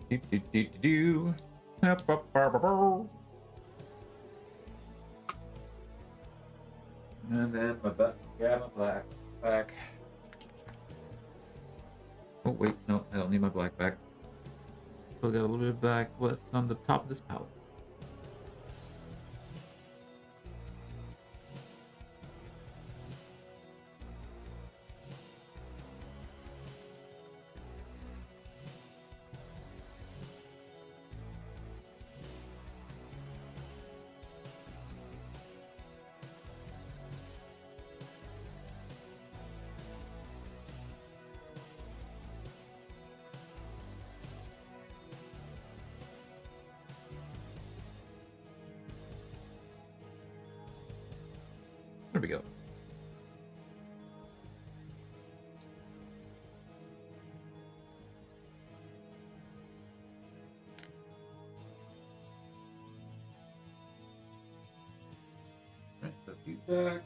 Do, do, do, do, do. And then my butt, grab my black back. Oh wait, no, I don't need my black back. Still got a little bit of black left on the top of this palette. There we go. Right, so feedback.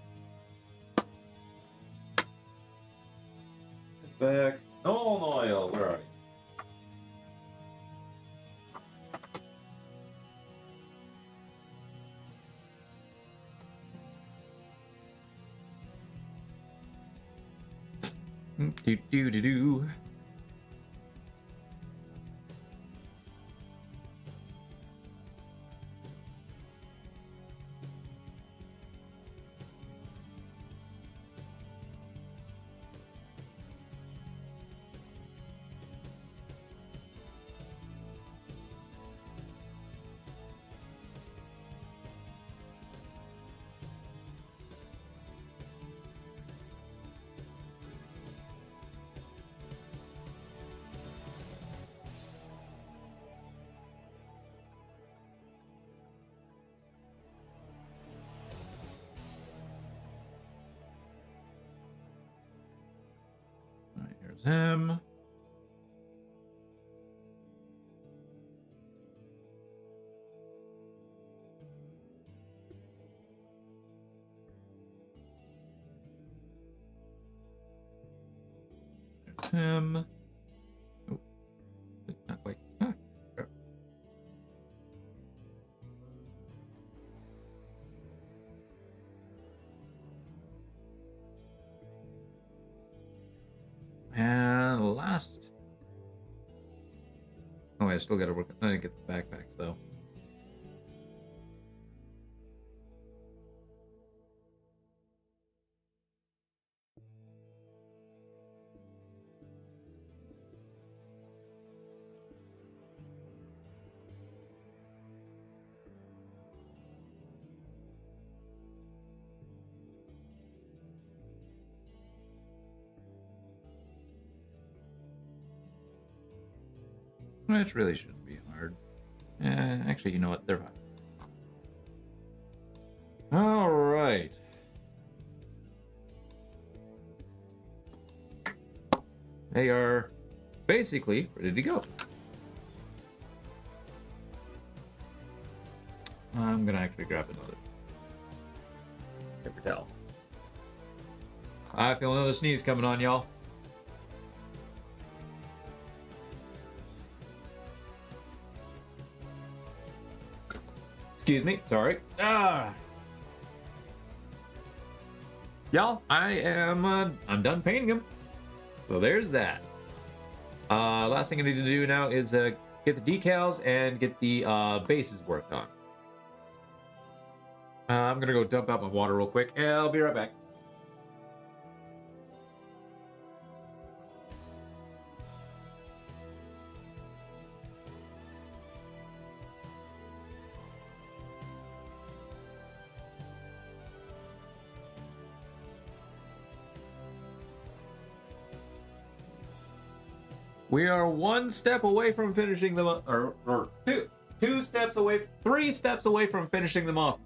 Back. No oil. Where are you? Do do do do. There's him. There's him. Oh, not quite. Ah, there. And last. Oh, I still gotta work. I didn't get the backpacks though. Which really shouldn't be hard. Actually, you know what? They're fine. All right. They are basically ready to go. I'm gonna actually grab another paper towel. I feel another sneeze coming on, y'all. Excuse me, sorry. Y'all, I'm done painting them. So there's that. Last thing I need to do now is get the decals and get the bases worked on. I'm gonna go dump out my water real quick, and I'll be right back. We are one step away from finishing them, or two steps away, 3 steps away from finishing them off.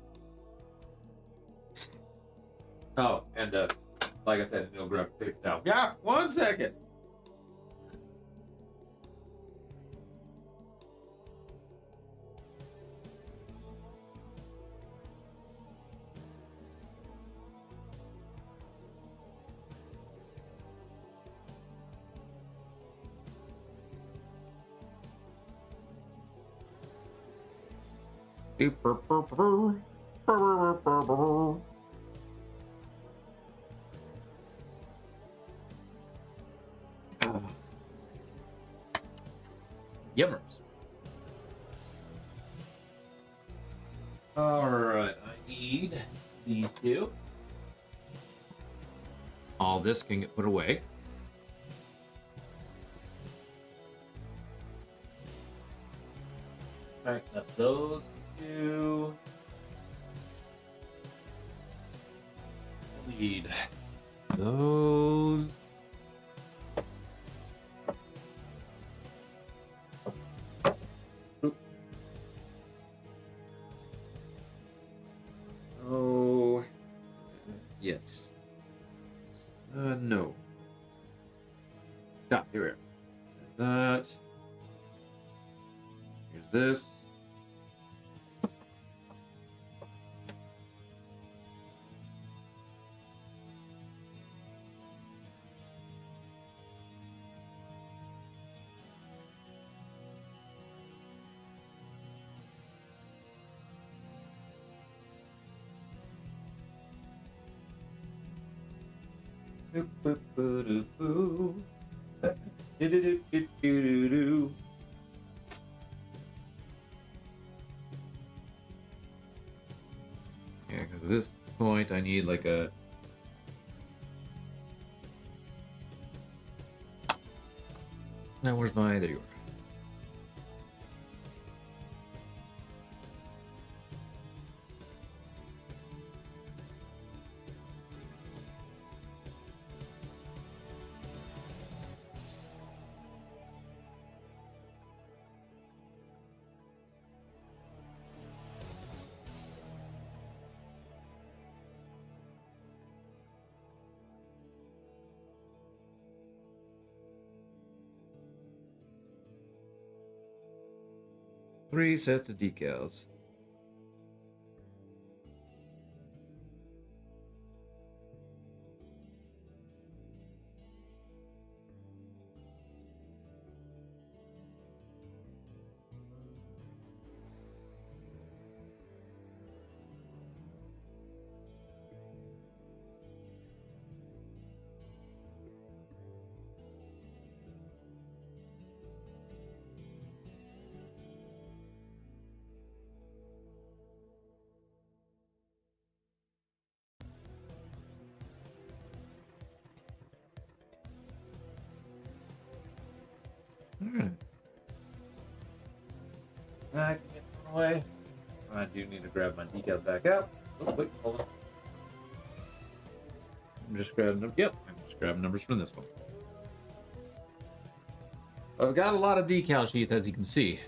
Oh, and like I said, you'll grab paper towel. Yeah, 1 second. Yummers. All right, I need these 2. All this can get put away. Back up those 2. Need those. Oh, yes. No. Stop, here. That. Here's this. Yeah, because at this point I need like a... Now where's my... There you are. 3 sets of decals. Alright. Back away. I do need to grab my decal back out. Oh, wait, hold on. I'm just grabbing them. Yep, I'm just grabbing numbers from this one. I've got a lot of decal sheets, as you can see.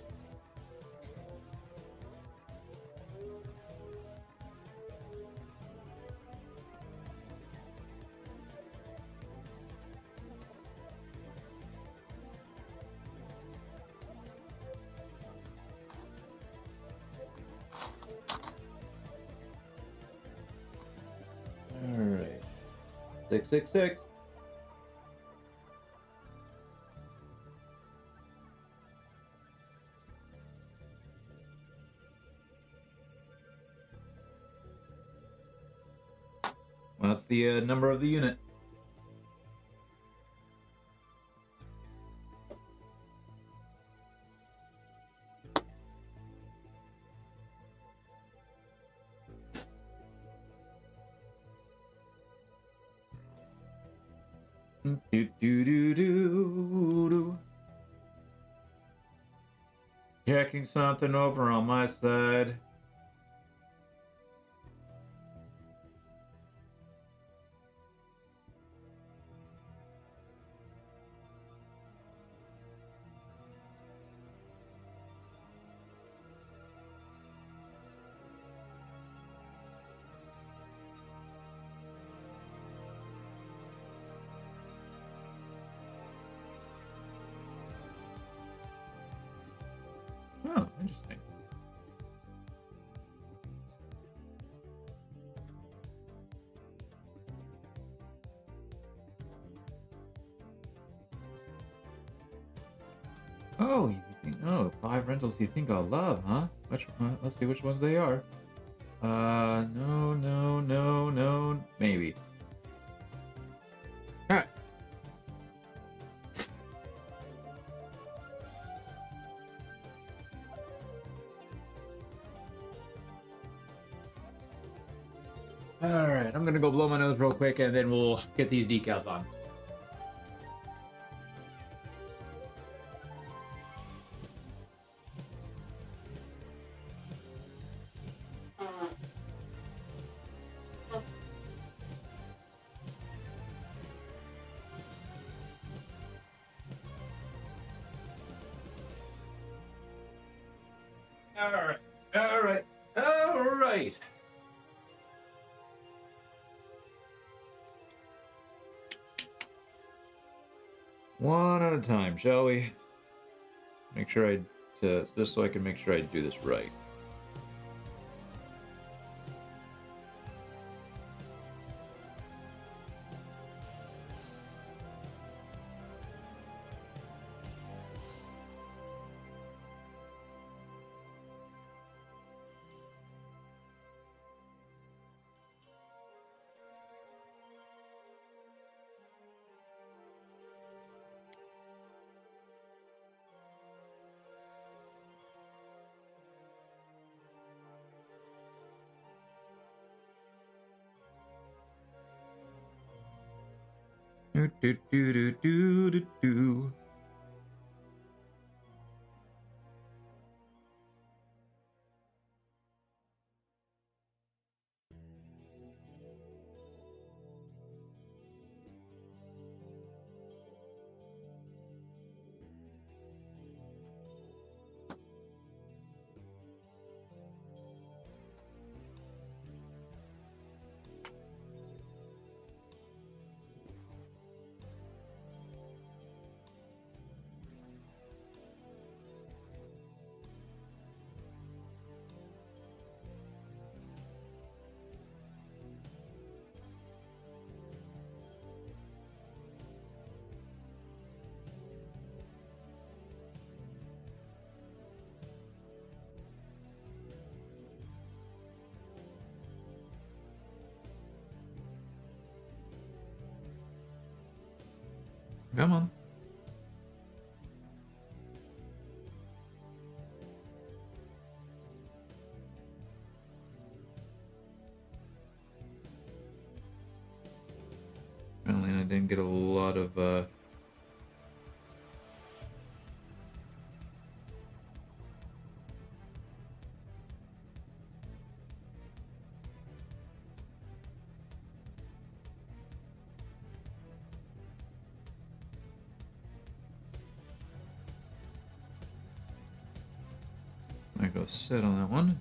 All right, 666. Well, that's the number of the unit. Do do do do do. Checking something over on my side. Oh, interesting. Oh, you think? Oh, 5 rentals you think I'll love, huh? Let's see which ones they are. No, no, no, no, maybe. All right. All right, I'm gonna go blow my nose real quick, and then we'll get these decals on. All right, all right, all right. One at a time, shall we? Make sure just so I can make sure I do this right. Do do do do do do do. Come on. Apparently I didn't get a lot of I go sit on that one.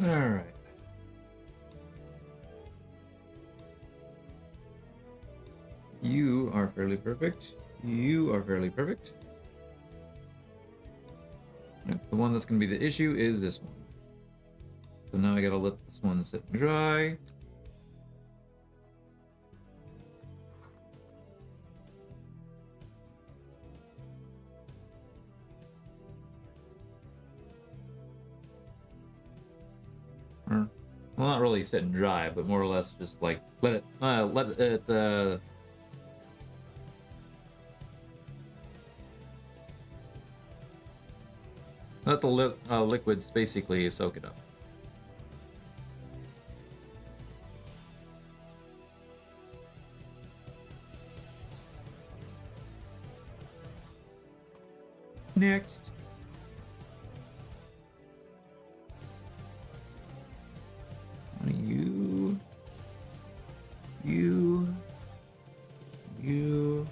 All right. You are fairly perfect. You are fairly perfect. Yep, the one that's going to be the issue is this one. So now I got to let this one sit and dry. Well, not really sit and dry, but more or less just like let it let the liquids basically soak it up. Next. You.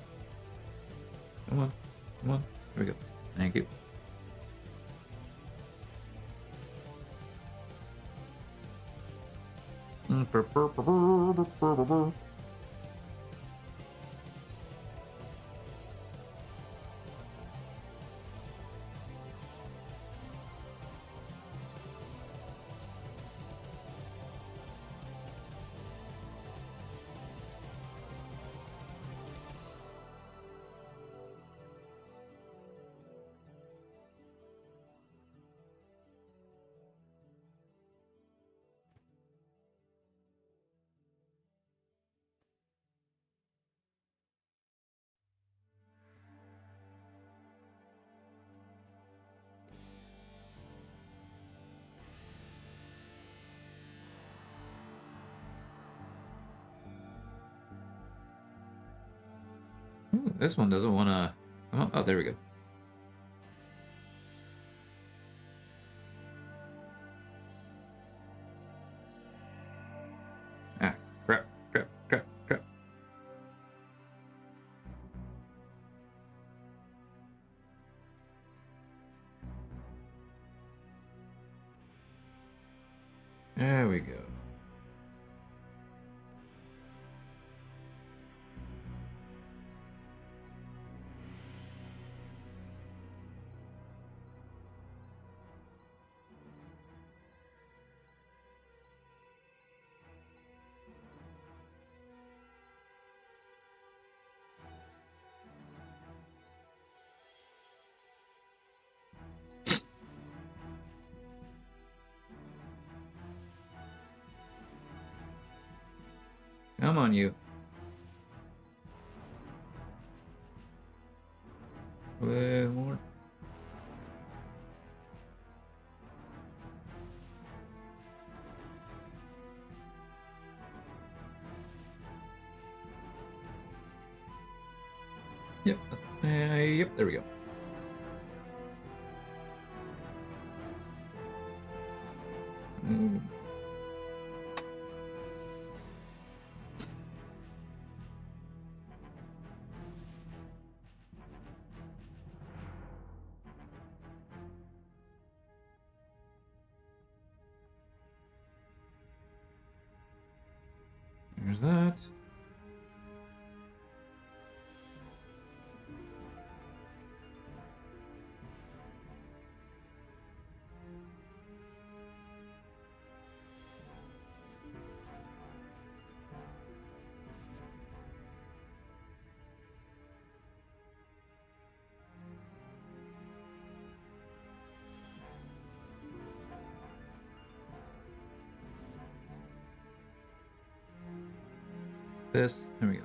Come on. Here we go. Thank you. Ooh, this one doesn't want to. Oh, there we go. Ah, crap. There we go. Come on, you. A little more. Yep. Yep. There we go. Mm. There's that. This. There we go.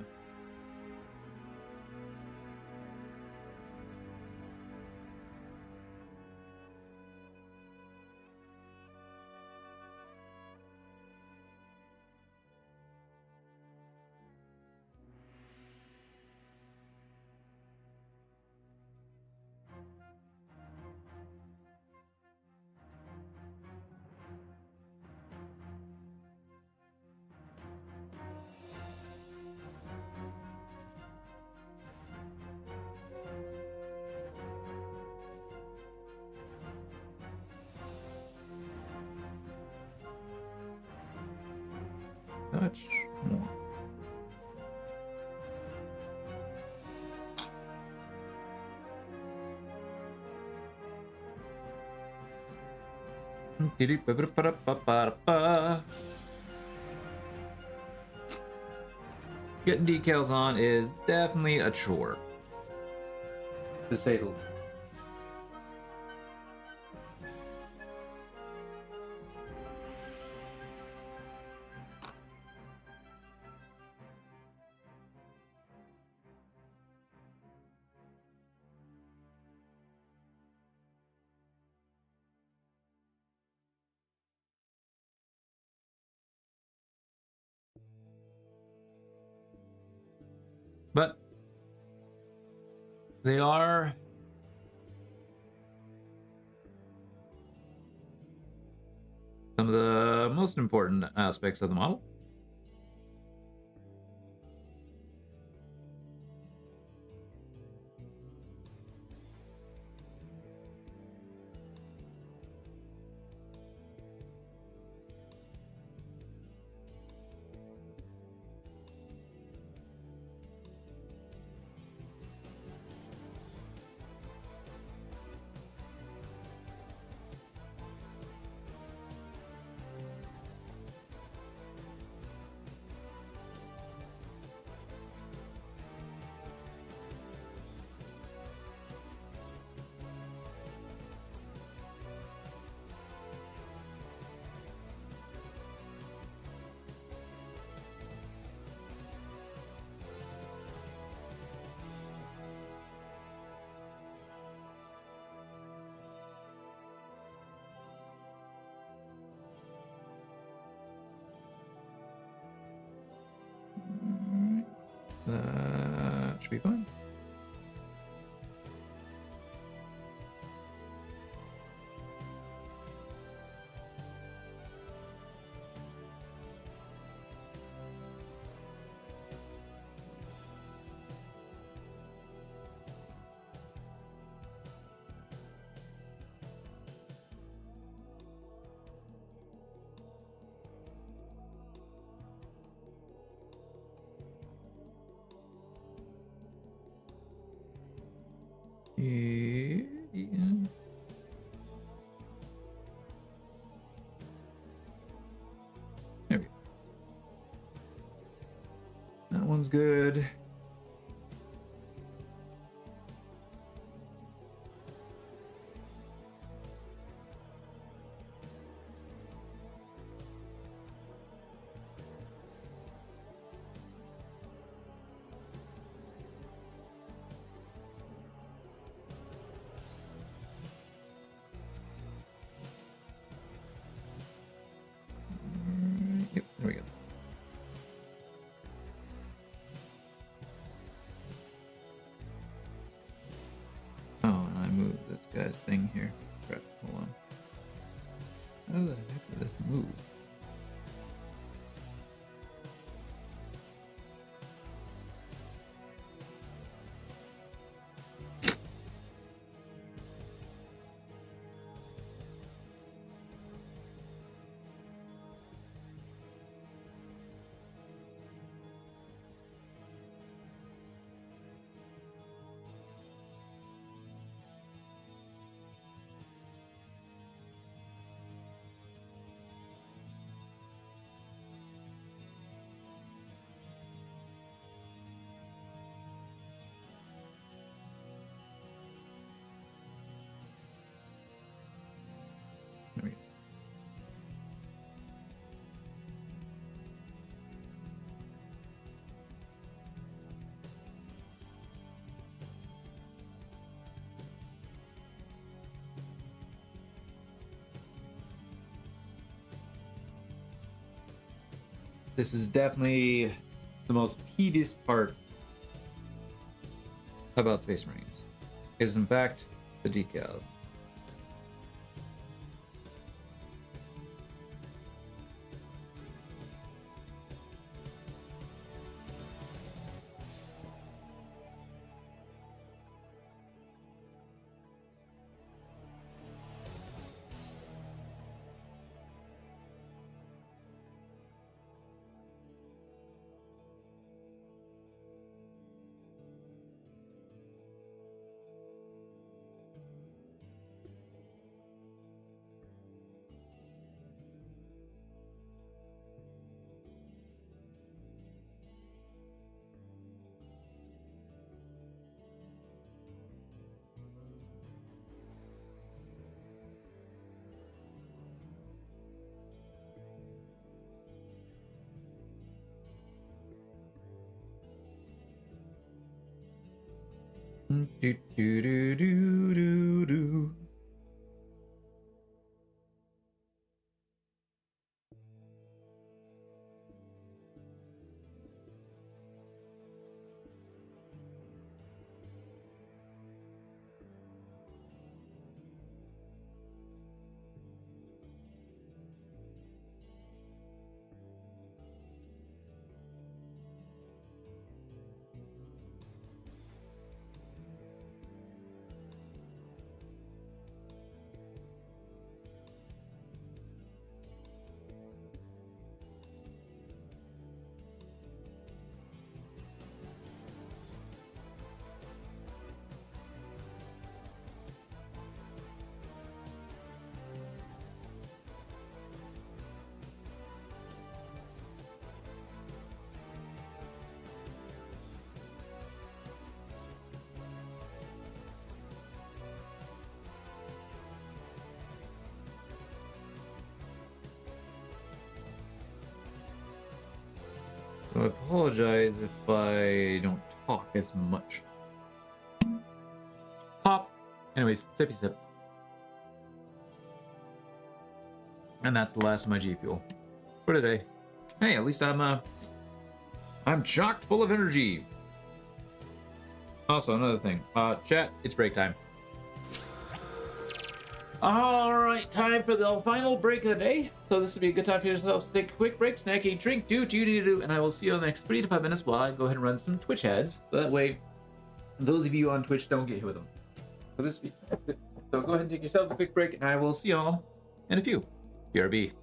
Touch more. Getting decals on is definitely a chore, to say the least. But they are some of the most important aspects of the model. That should be fine. Yeah. There we go. That one's good. Yep, there we go. status thing here. Crap, hold on. How the heck did this move? There we go. This is definitely the most tedious part about Space Marines. Is in fact the decal. Do, do, do, do, do, do. So I apologize if I don't talk as much. Pop. Anyways, sippy sip. And that's the last of my G Fuel for today. Hey, at least I'm chocked full of energy. Also, another thing. Chat, it's break time. Alright, time for the final break of the day. So this would be a good time for yourselves to take a quick break, snack a drink, do what you need to do, and I will see you in the next 3 to 5 minutes while I go ahead and run some Twitch ads. So that way, those of you on Twitch don't get hit with them. So go ahead and take yourselves a quick break, and I will see y'all in a few. BRB.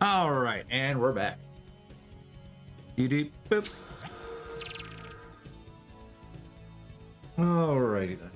All right, and we're back. Boop. Alrighty then.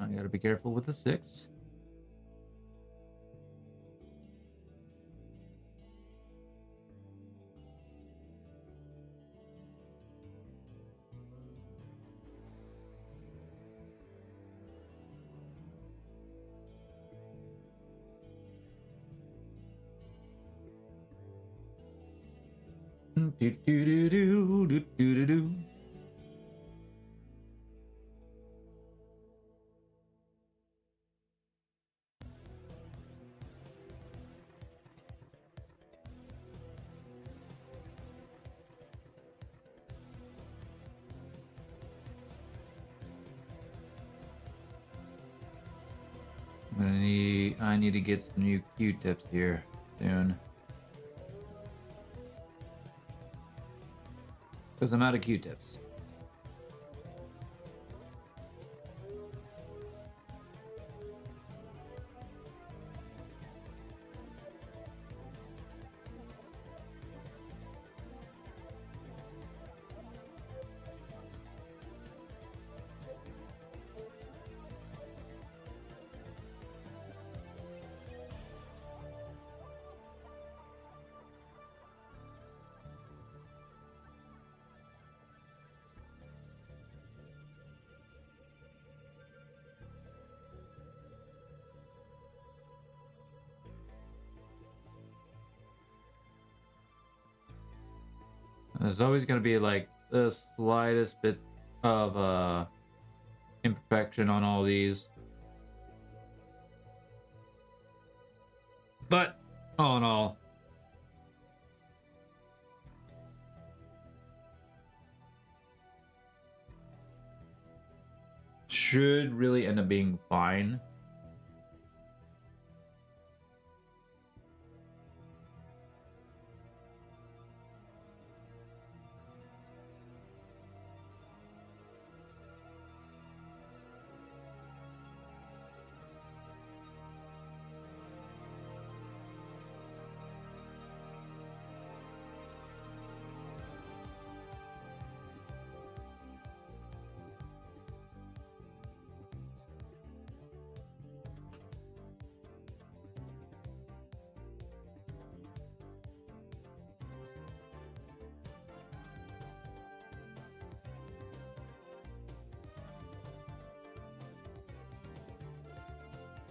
I gotta be careful with the 6. Do do do do do do do. I need to get some new Q-tips here soon. Because I'm out of Q-tips. There's always going to be like the slightest bit of imperfection on all these. But all in all, should really end up being fine.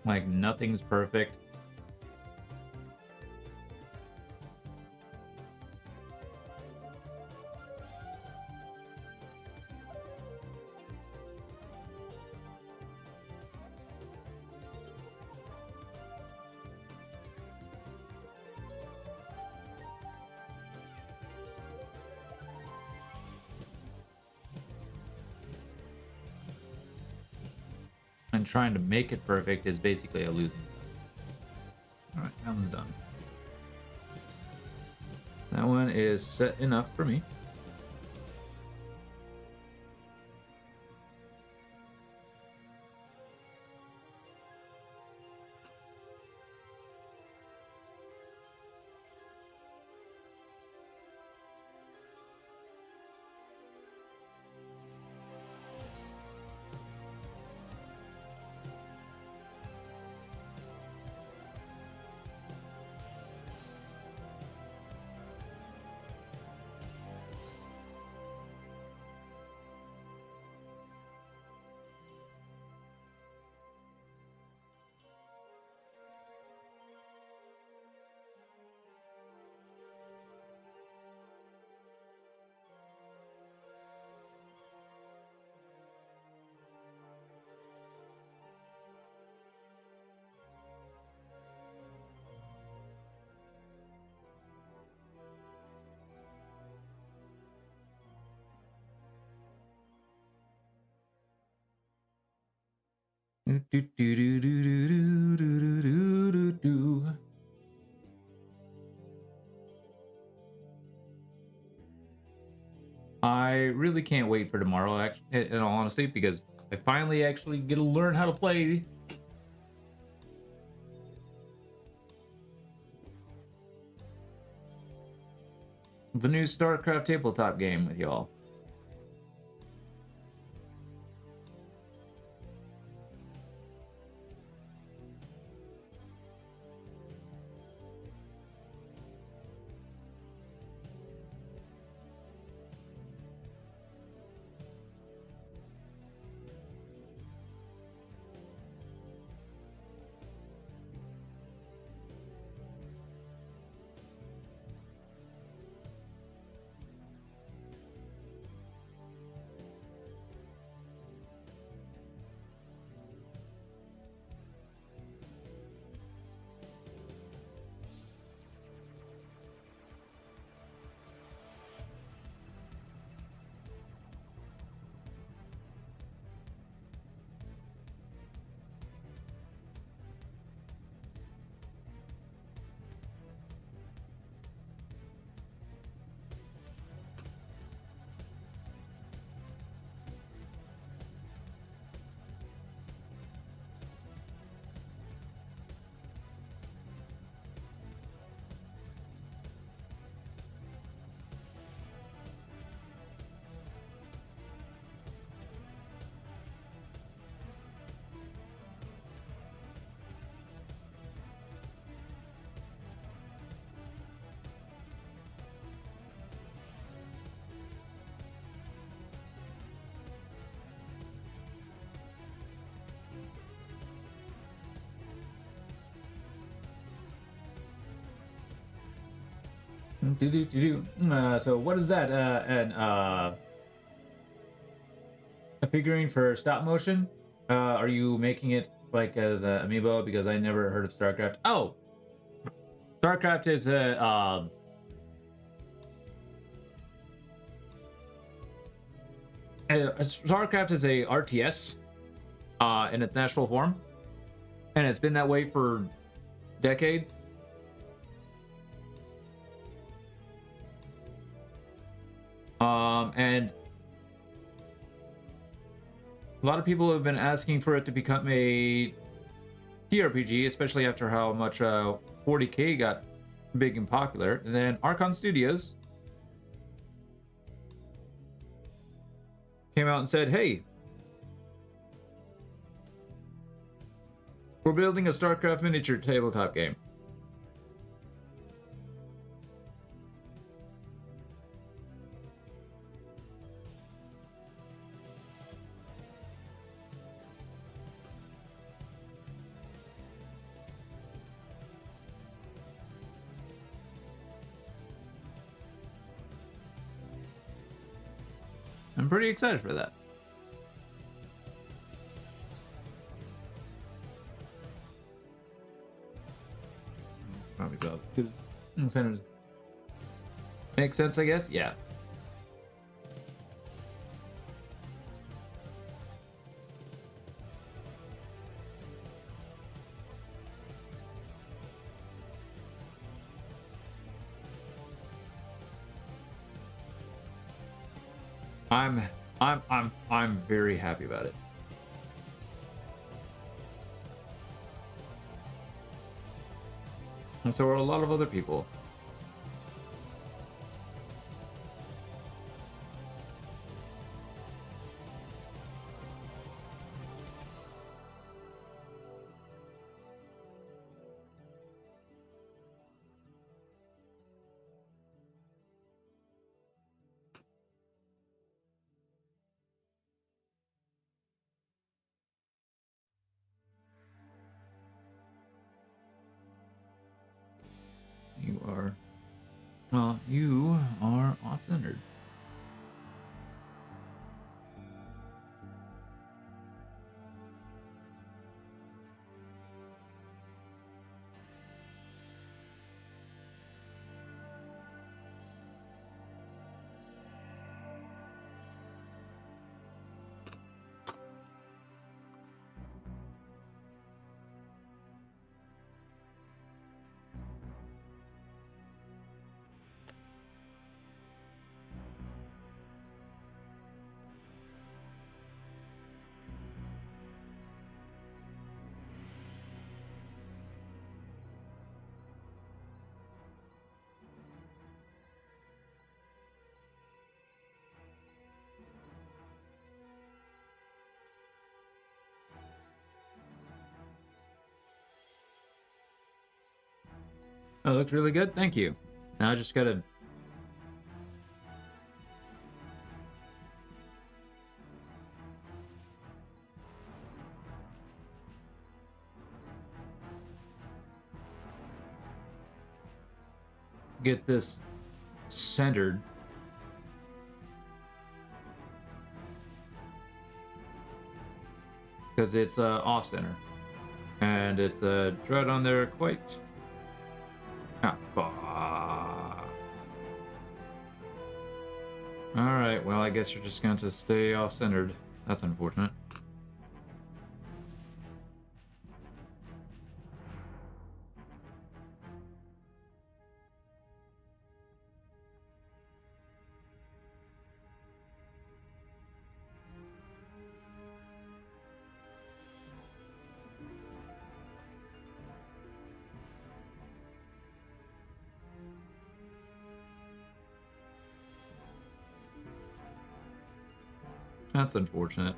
Like, nothing's perfect. And trying to make it perfect is basically a losing. Alright, that one's done. That one is set enough for me. Do, do, do, do, do, do, do, do, do, do. I really can't wait for tomorrow, actually, in all honesty, because I finally actually get to learn how to play the new StarCraft tabletop game with y'all. So what is that? A figurine for stop motion? Are you making it like as a amiibo? Because I never heard of StarCraft. Oh, StarCraft is StarCraft is a RTS in its natural form, and it's been that way for decades. And a lot of people have been asking for it to become a TRPG, especially after how much 40K got big and popular. And then Archon Studios came out and said, hey, we're building a StarCraft miniature tabletop game. I'm pretty excited for that. Probably about good incentives. Makes sense, I guess. Yeah. I'm very happy about it. And so are a lot of other people. You are off-centered. That looks really good. Thank you. Now I just gotta... get this centered. Because it's off center. And it's right on there quite... Alright, well, I guess you're just going to stay off-centered. That's unfortunate. That's unfortunate.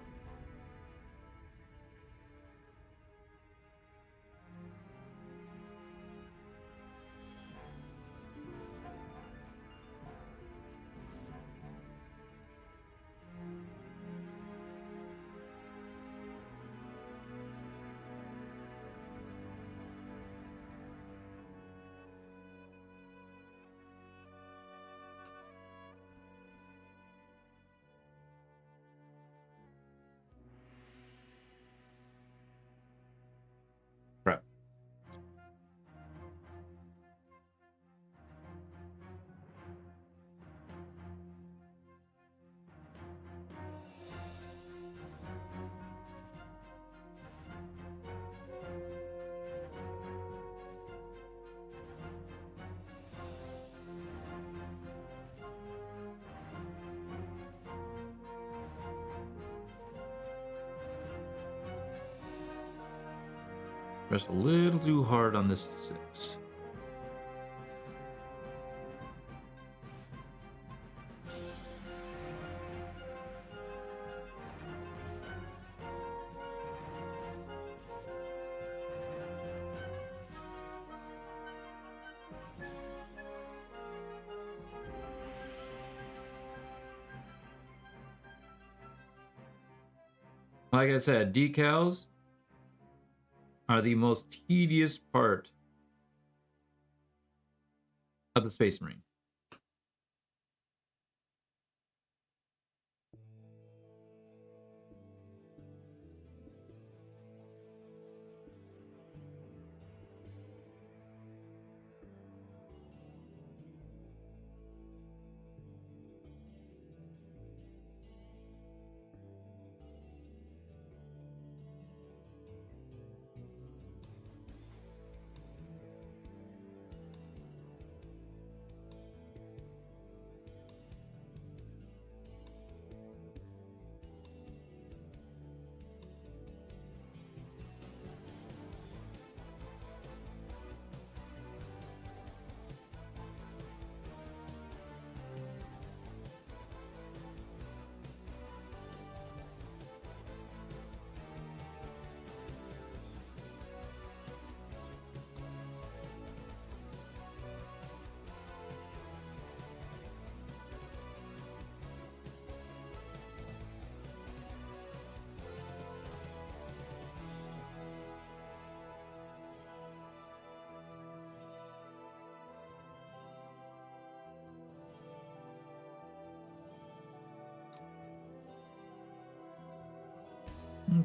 Crap. Press a little too hard on this 6. Like I said, decals are the most tedious part of the Space Marine.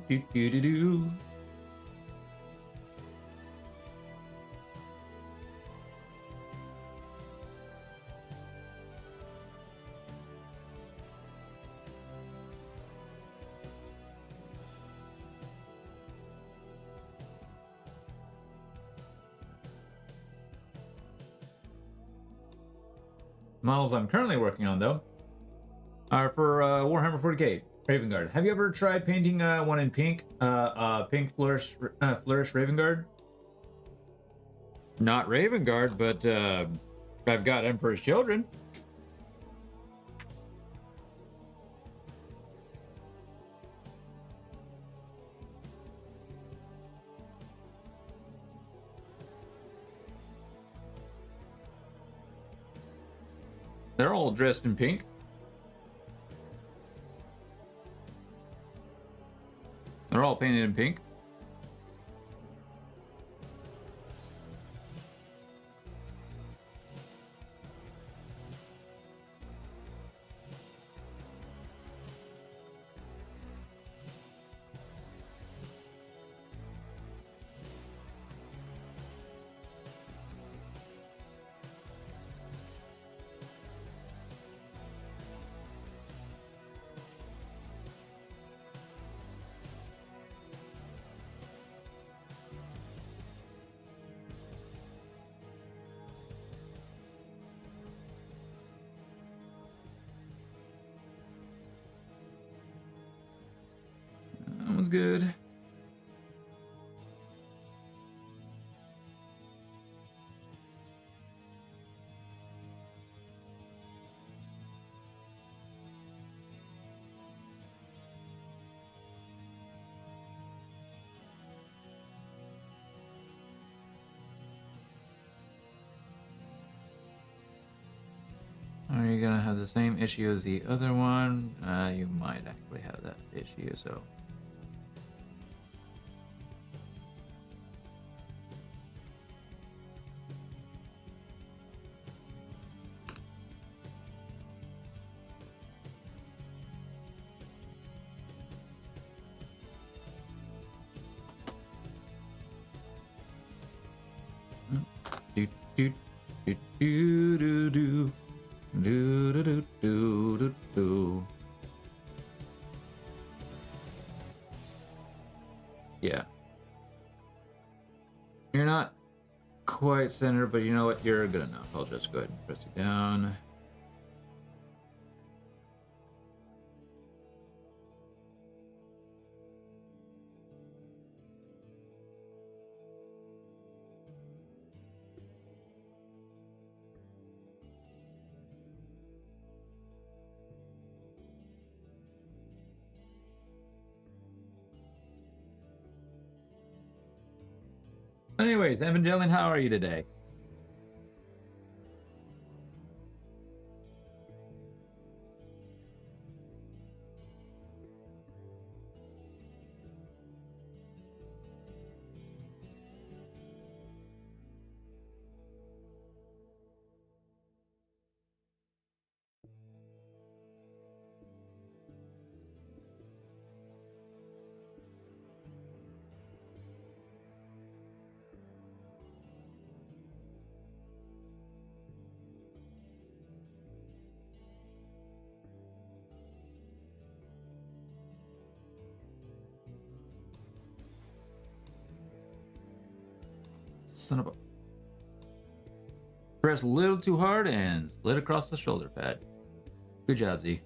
Do, do, do, do. Models I'm currently working on, though, are for Warhammer 40k. Raven Guard. Have you ever tried painting one in pink? Pink Flourish Raven Guard? Not Raven Guard, but I've got Emperor's Children. They're all dressed in pink. They're all painted in pink. That one's good. Are you gonna have the same issue as the other one? You might actually have that issue, so. Do do do do do do. Do do do do do do. Yeah. You're not quite centered, but you know what? You're good enough. I'll just go ahead and press you down. Anyways, Evangelion, how are you today? Son of a... Press a little too hard and slid across the shoulder pad. Good job, Z.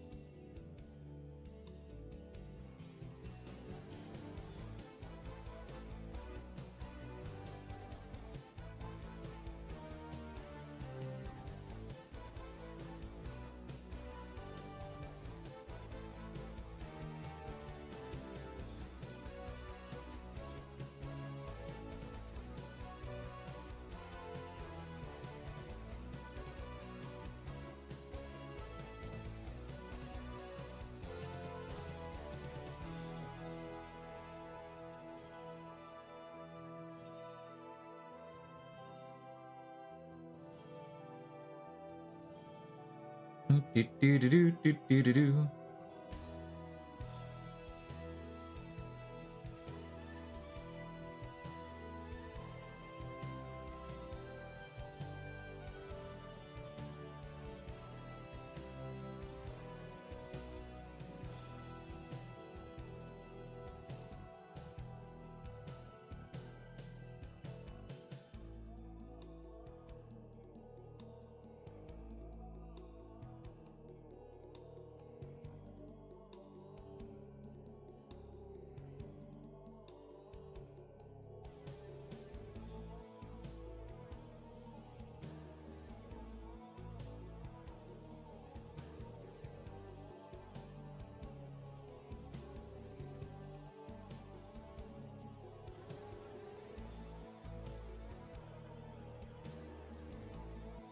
Do do do do do do do do.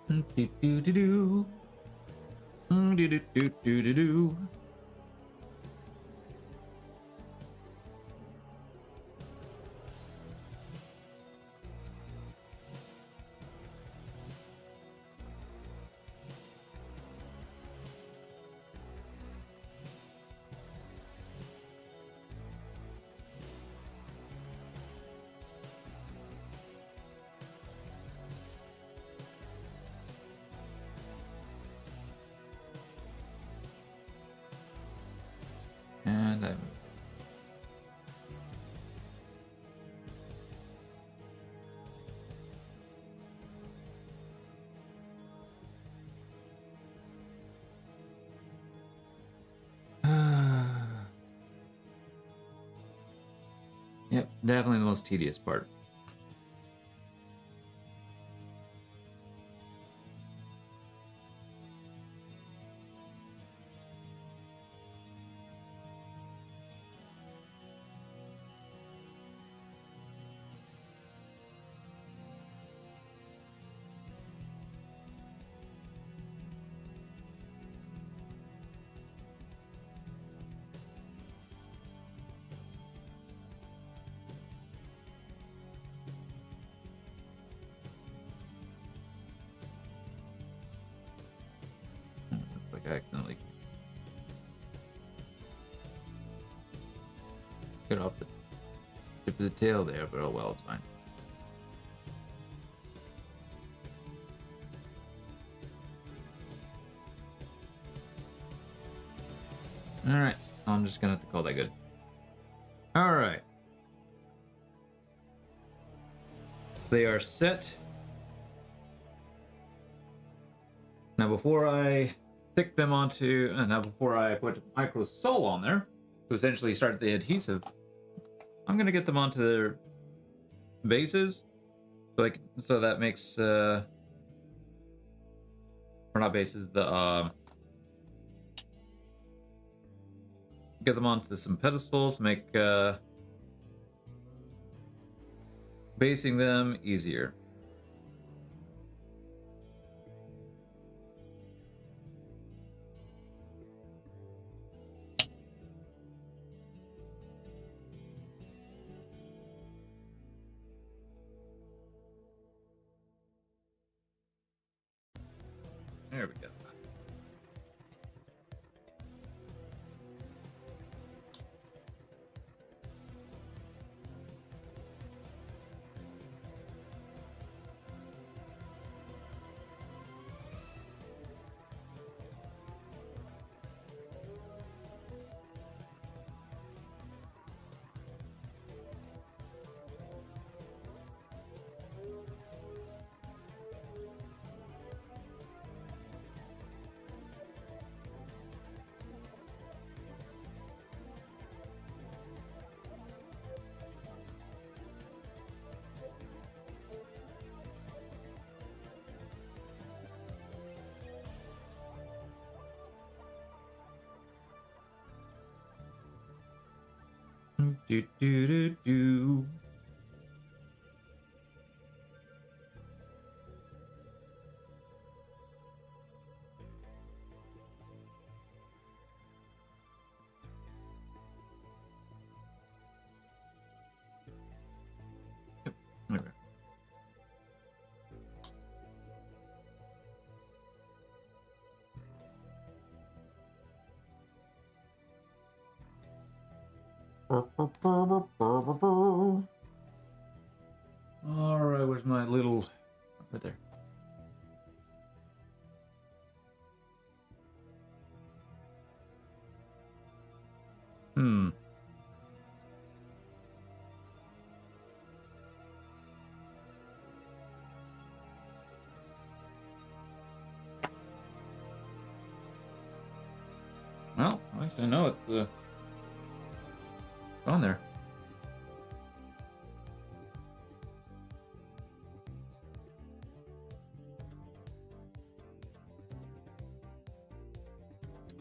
Do do do do. Do do do do do do. And I'm yep, definitely the most tedious part. Looks like I accidentally get off the tip of the tail there, but oh well, it's fine. Alright, I'm just gonna have to call that good. Alright. They are set. Now before I stick them onto, now before I put micro sole on there, to essentially start the adhesive, I'm gonna get them onto their bases. So that makes, or not bases, the, get them onto some pedestals, make basing them easier. There we go. Do do do do. Yep. Okay. All right, where's my little right there? Well, at least I know it's on there.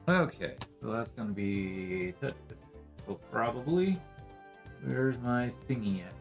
Okay, so that's gonna be well, probably. Where's my thingy at?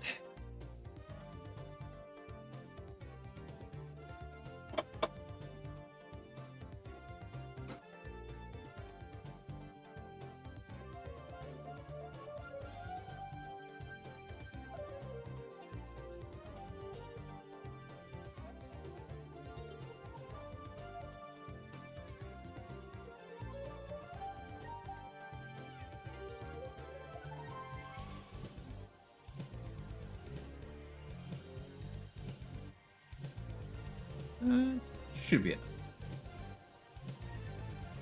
Should be enough.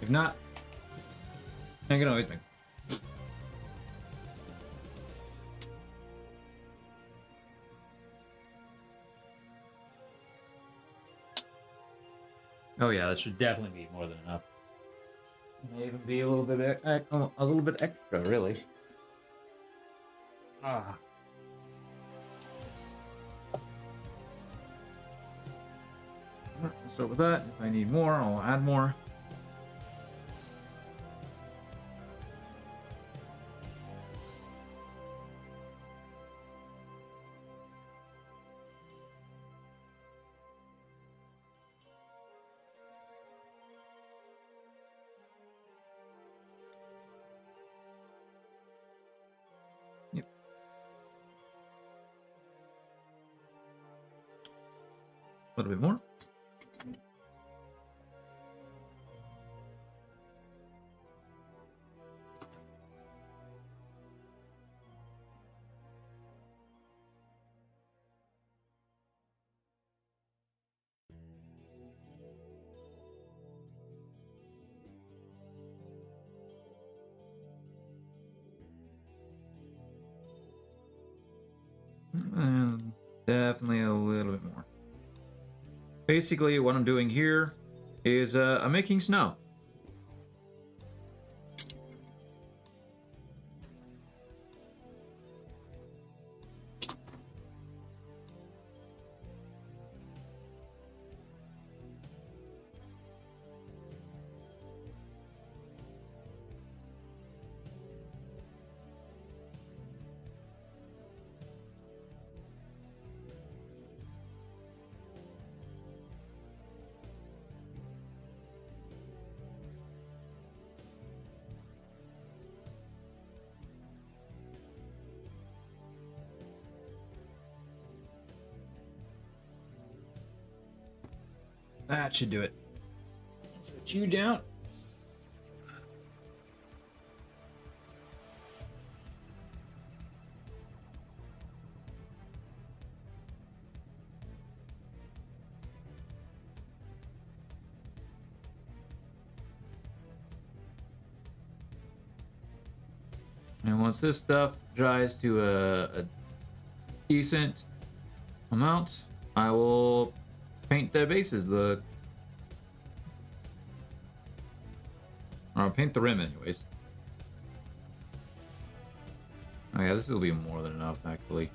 If not, I can always make. Oh yeah, that should definitely be more than enough. May even be a little bit extra, really. Ah. So with that, if I need more, I'll add more. Yep. A little bit more. And definitely a little bit more. Basically, what I'm doing here is I'm making snow. That should do it. Set you down. And once this stuff dries to a decent amount, I will paint the bases, or I'll paint the rim anyways. Oh yeah, this will be more than enough actually.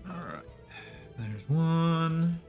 Alright, there's one.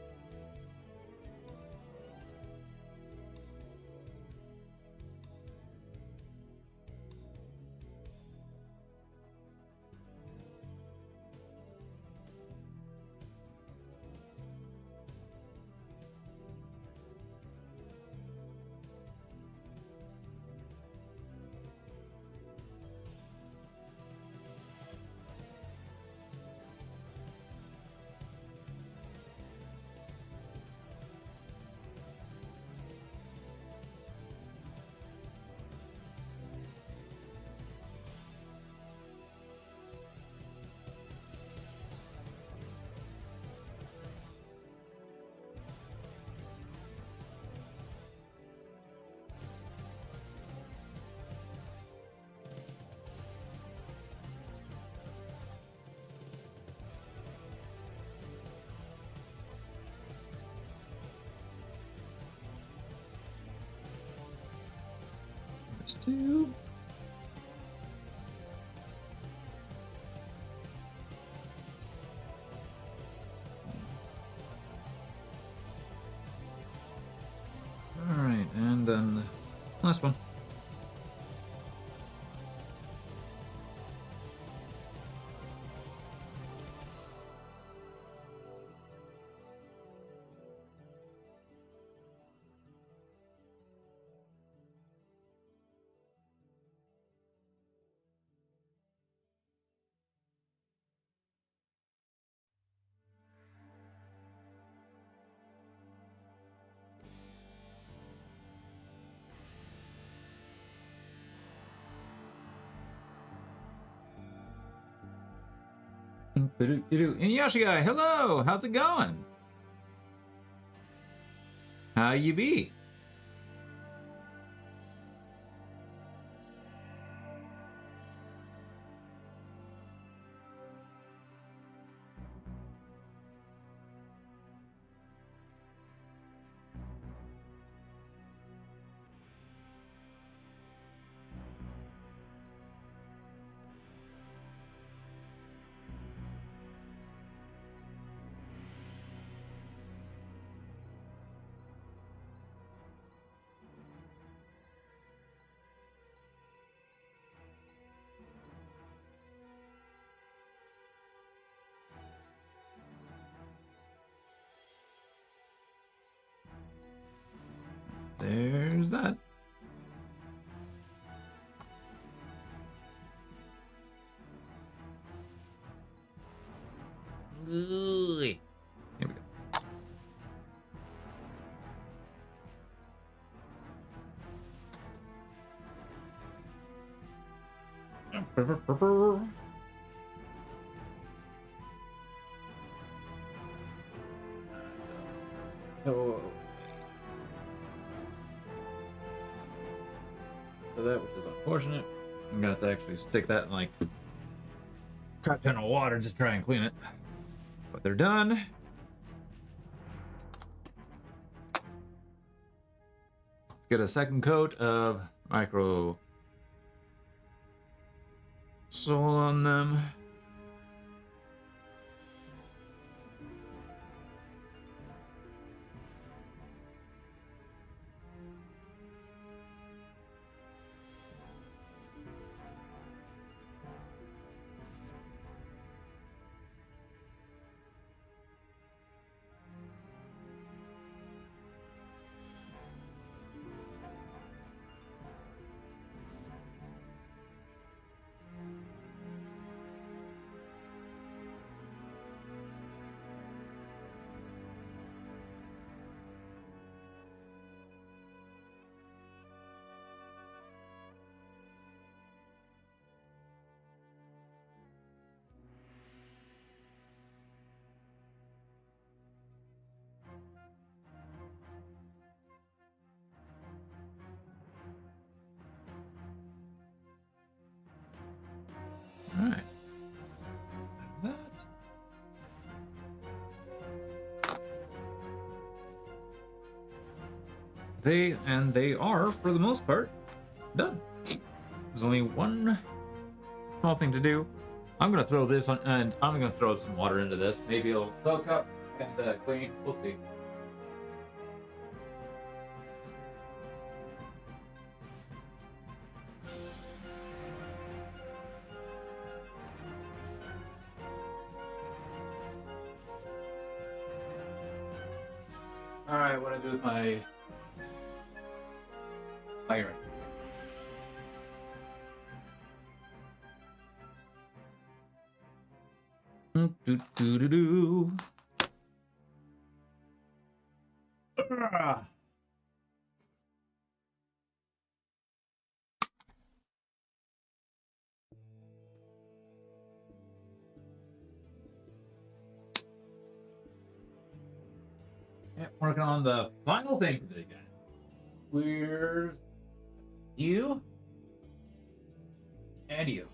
tube. All right, and then the last one. And Yoshi guy, hello, how's it going? How you be? There's that. Here we go. Oh. For that, which is unfortunate. I'm gonna have to actually stick that in like a crap ton of water to try and clean it. But they're done. Let's get a second coat of micro soil on them. All right. That. They are, for the most part, done. There's only one small thing to do. I'm gonna throw this on, and I'm gonna throw some water into this. Maybe it'll soak up and clean. We'll see. All right, what do I do with my iron? Do do do do. Ah. Yeah, working on the final thing for today, guys. Where's you and you?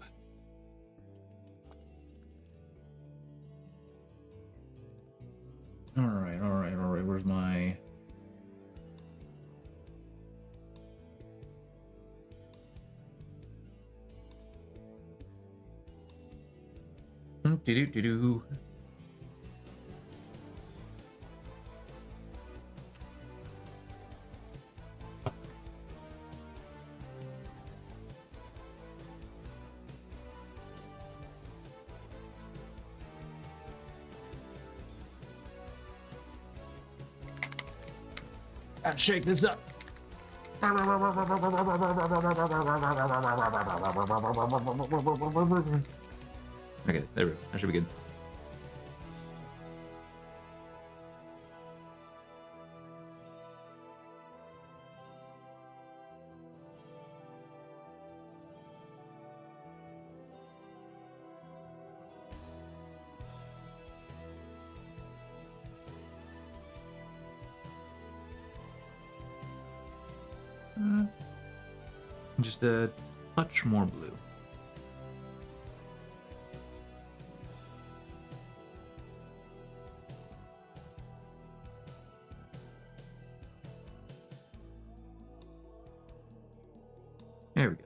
All right, all right, all right. Where's my Do-do-do-do-do. Gotta shake this up. Okay, there we go. That should be good. Just a touch more blue. There we go.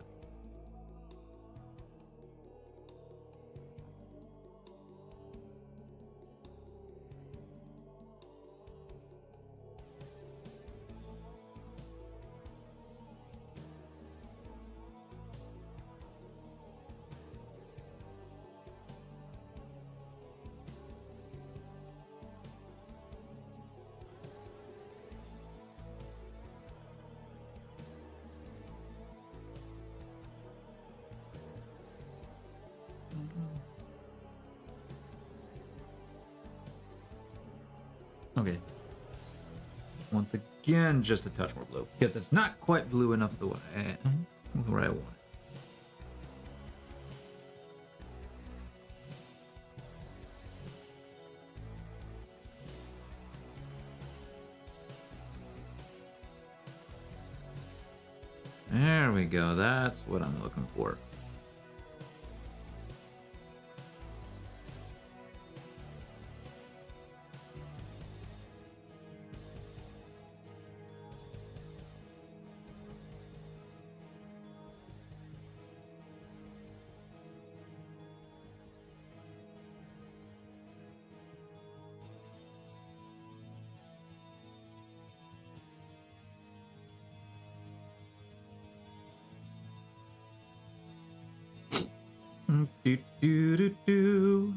Okay. Once again, just a touch more blue. Because it's not quite blue enough the way where I want it. There we go. That's what I'm looking for. Do, do, do, do.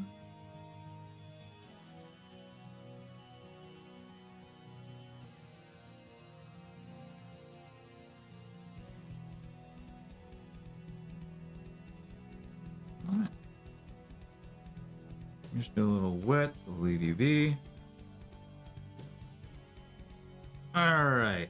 Alright. Just a little wet, so we'll leave you be. Alright.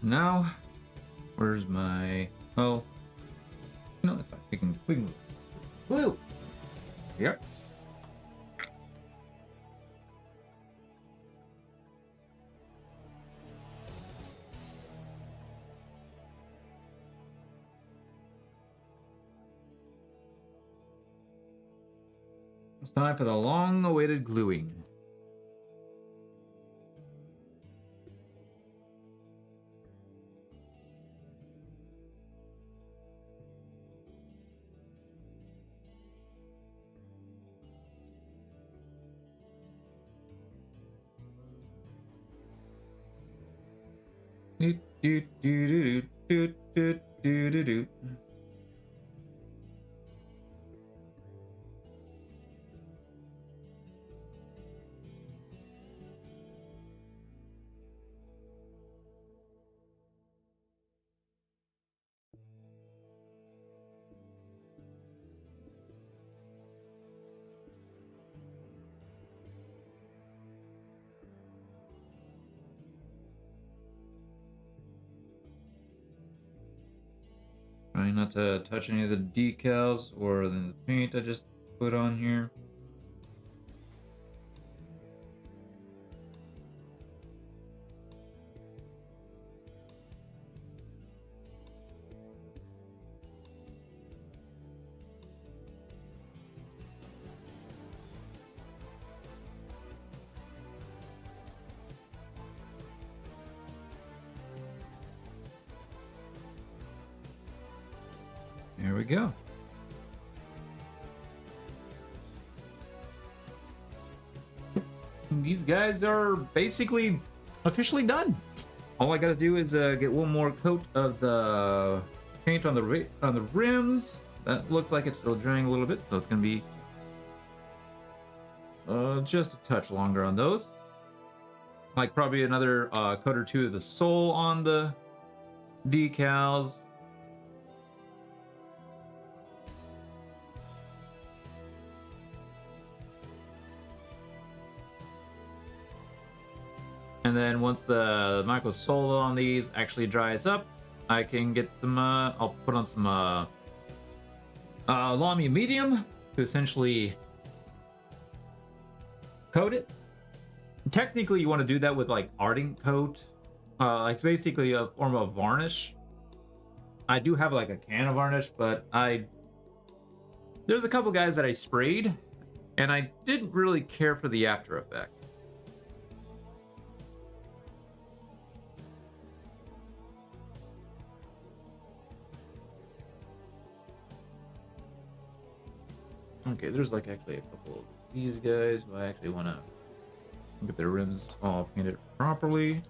Now, where's my... Oh, no, that's fine. We can move. Blue! Yep. It's time for the long-awaited gluing. Do, do, do, do, do, do, do, do. Trying not to touch any of the decals or the paint I just put on here. we go. These guys are basically officially done. All I gotta do is get one more coat of the paint on the rims. That looks like it's still drying a little bit, so it's gonna be just a touch longer on those. Like probably another coat or two of the sole on the decals. And then once the Micro Solo on these actually dries up, I can get some, I'll put on some Lamy Medium to essentially coat it. Technically, you want to do that with like Ardent Coat. It's basically a form of varnish. I do have like a can of varnish, but there's a couple guys that I sprayed, and I didn't really care for the after effect. Okay, there's like actually a couple of these guys who I actually want to get their rims all painted properly.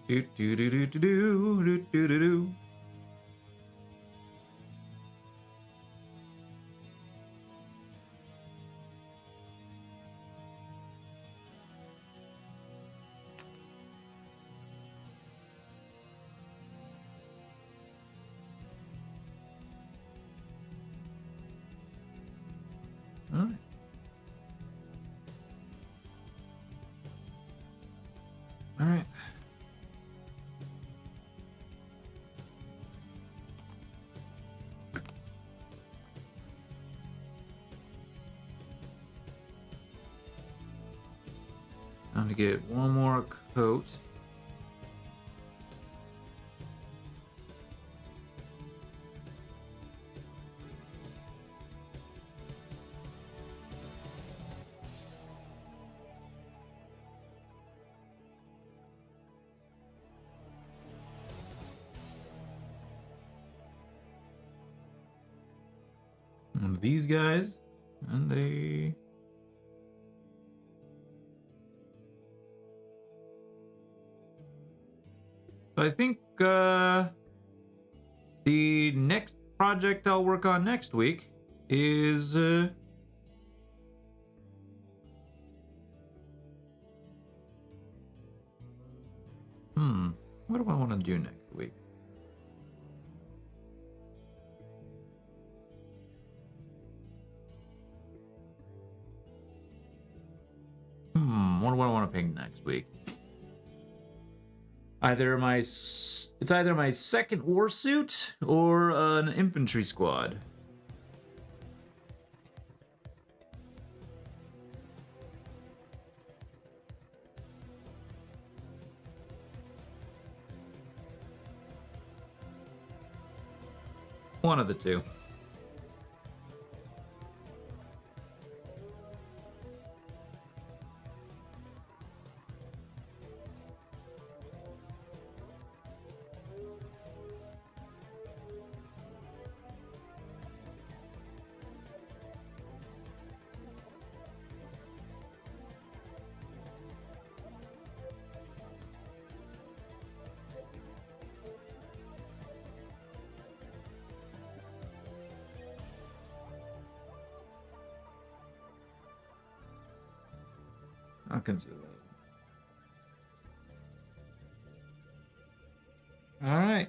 Do do do do do do do do do. All right. All right. Time to get one more coat. One of these guys, and they. I think the next project I'll work on next week is what do I want to do next week? What do I want to pick next week? It's either my second war suit or an infantry squad. One of the two. not consider that. All right.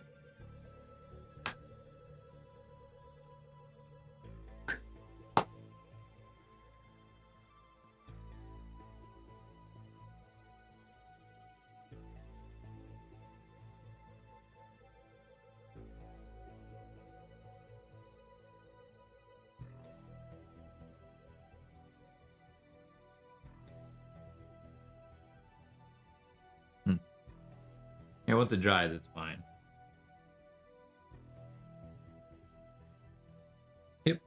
Yeah, once it dries, it's fine. Yep.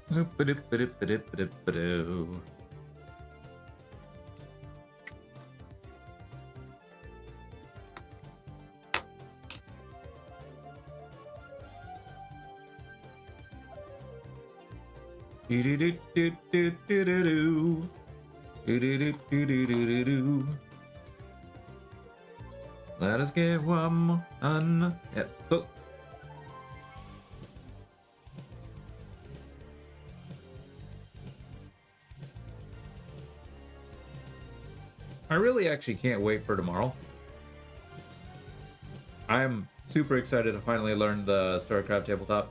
Oop-a-doop-a-doop-a-doop-a-doop-a-doo. Do-do-do-do-do-do-do-do. Do-do-do-do-do-do-do. Let us get one more. Yep. Oh. I really actually can't wait for tomorrow. I'm super excited to finally learn the StarCraft tabletop.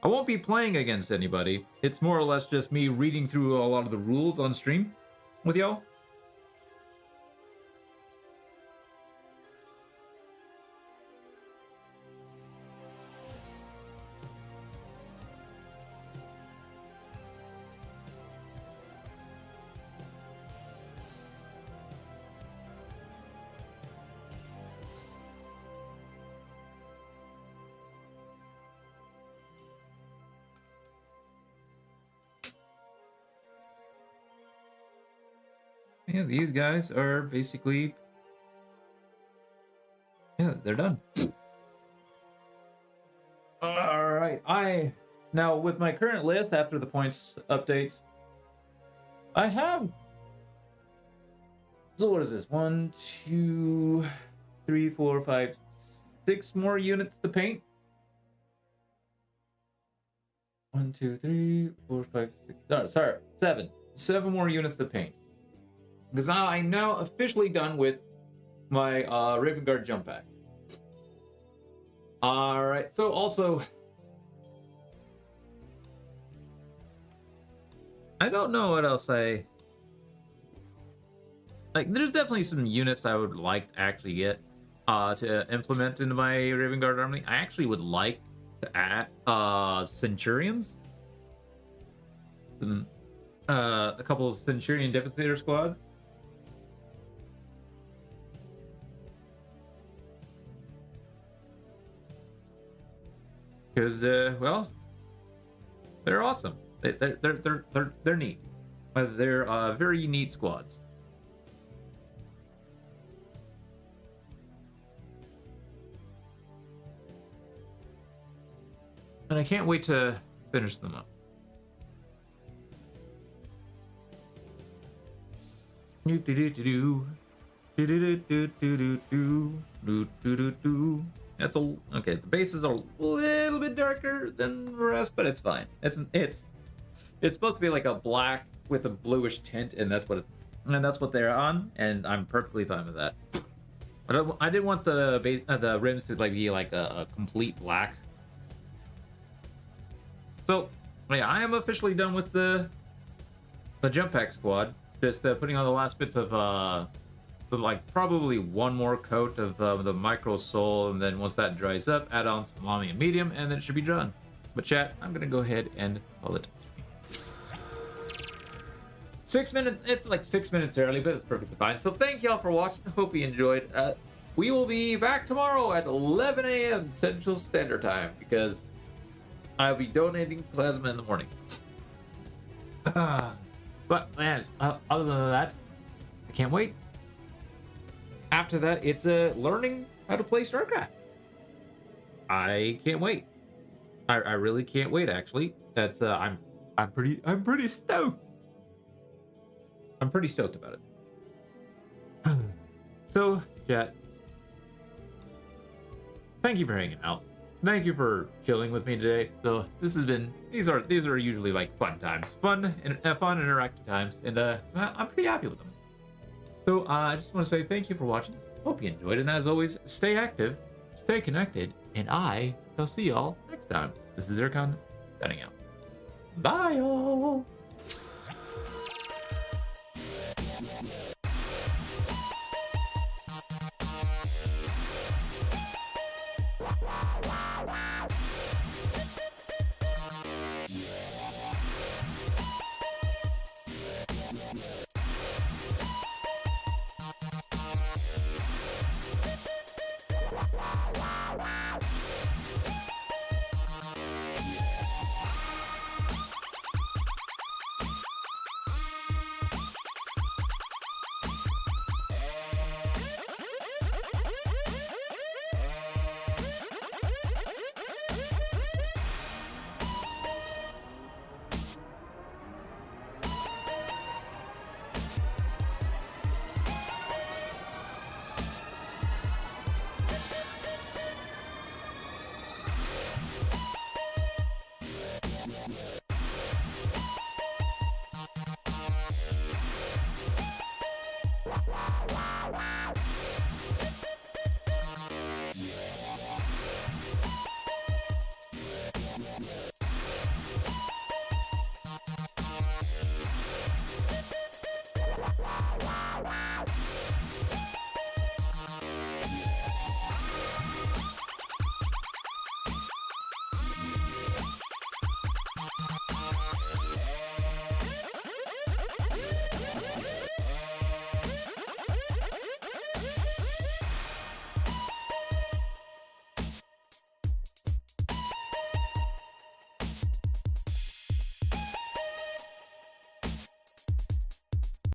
I won't be playing against anybody. It's more or less just me reading through a lot of the rules on stream with y'all. Yeah, these guys are basically... Yeah, they're done. Alright, now with my current list after the points updates, I have... So what is this? 1, 2, 3, 4, 5, 6 more units to paint. 1, 2, 3, 4, 5, 6... No, sorry, 7. 7 more units to paint. Because now I'm now officially done with my Raven Guard jump pack. Alright, so also... I don't know what else Like, there's definitely some units I would like to actually get to implement into my Raven Guard army. I actually would like to add Centurions. A couple of Centurion Devastator squads. Because, well, they're awesome. They're neat. They're very neat squads. And I can't wait to finish them up. That's okay. The bases are a little bit darker than the rest, but it's fine. It's supposed to be like a black with a bluish tint, and that's what they're on, and I'm perfectly fine with that. But I didn't want the rims to be like a complete black. So yeah, I am officially done with the jump pack squad. Just putting on the last bits of probably one more coat of the micro soul, and then once that dries up, add on some Lamy and medium, and then it should be done. But chat, I'm gonna go ahead and call it 6 minutes. It's like 6 minutes early, but it's perfectly fine. So thank y'all for watching. Hope you enjoyed. we will be back tomorrow at 11 a.m. Central Standard Time because I'll be donating plasma in the morning. But man, other than that, I can't wait. After that, it's learning how to play StarCraft. I can't wait. I really can't wait. Actually, that's I'm pretty stoked. I'm pretty stoked about it. So, chat, thank you for hanging out. Thank you for chilling with me today. So this has been these are usually like fun times, fun interactive times, and I'm pretty happy with them. So I just want to say thank you for watching. Hope you enjoyed, and as always, stay active, stay connected, and I shall see y'all next time. This is Zircon, signing out. Bye, y'all.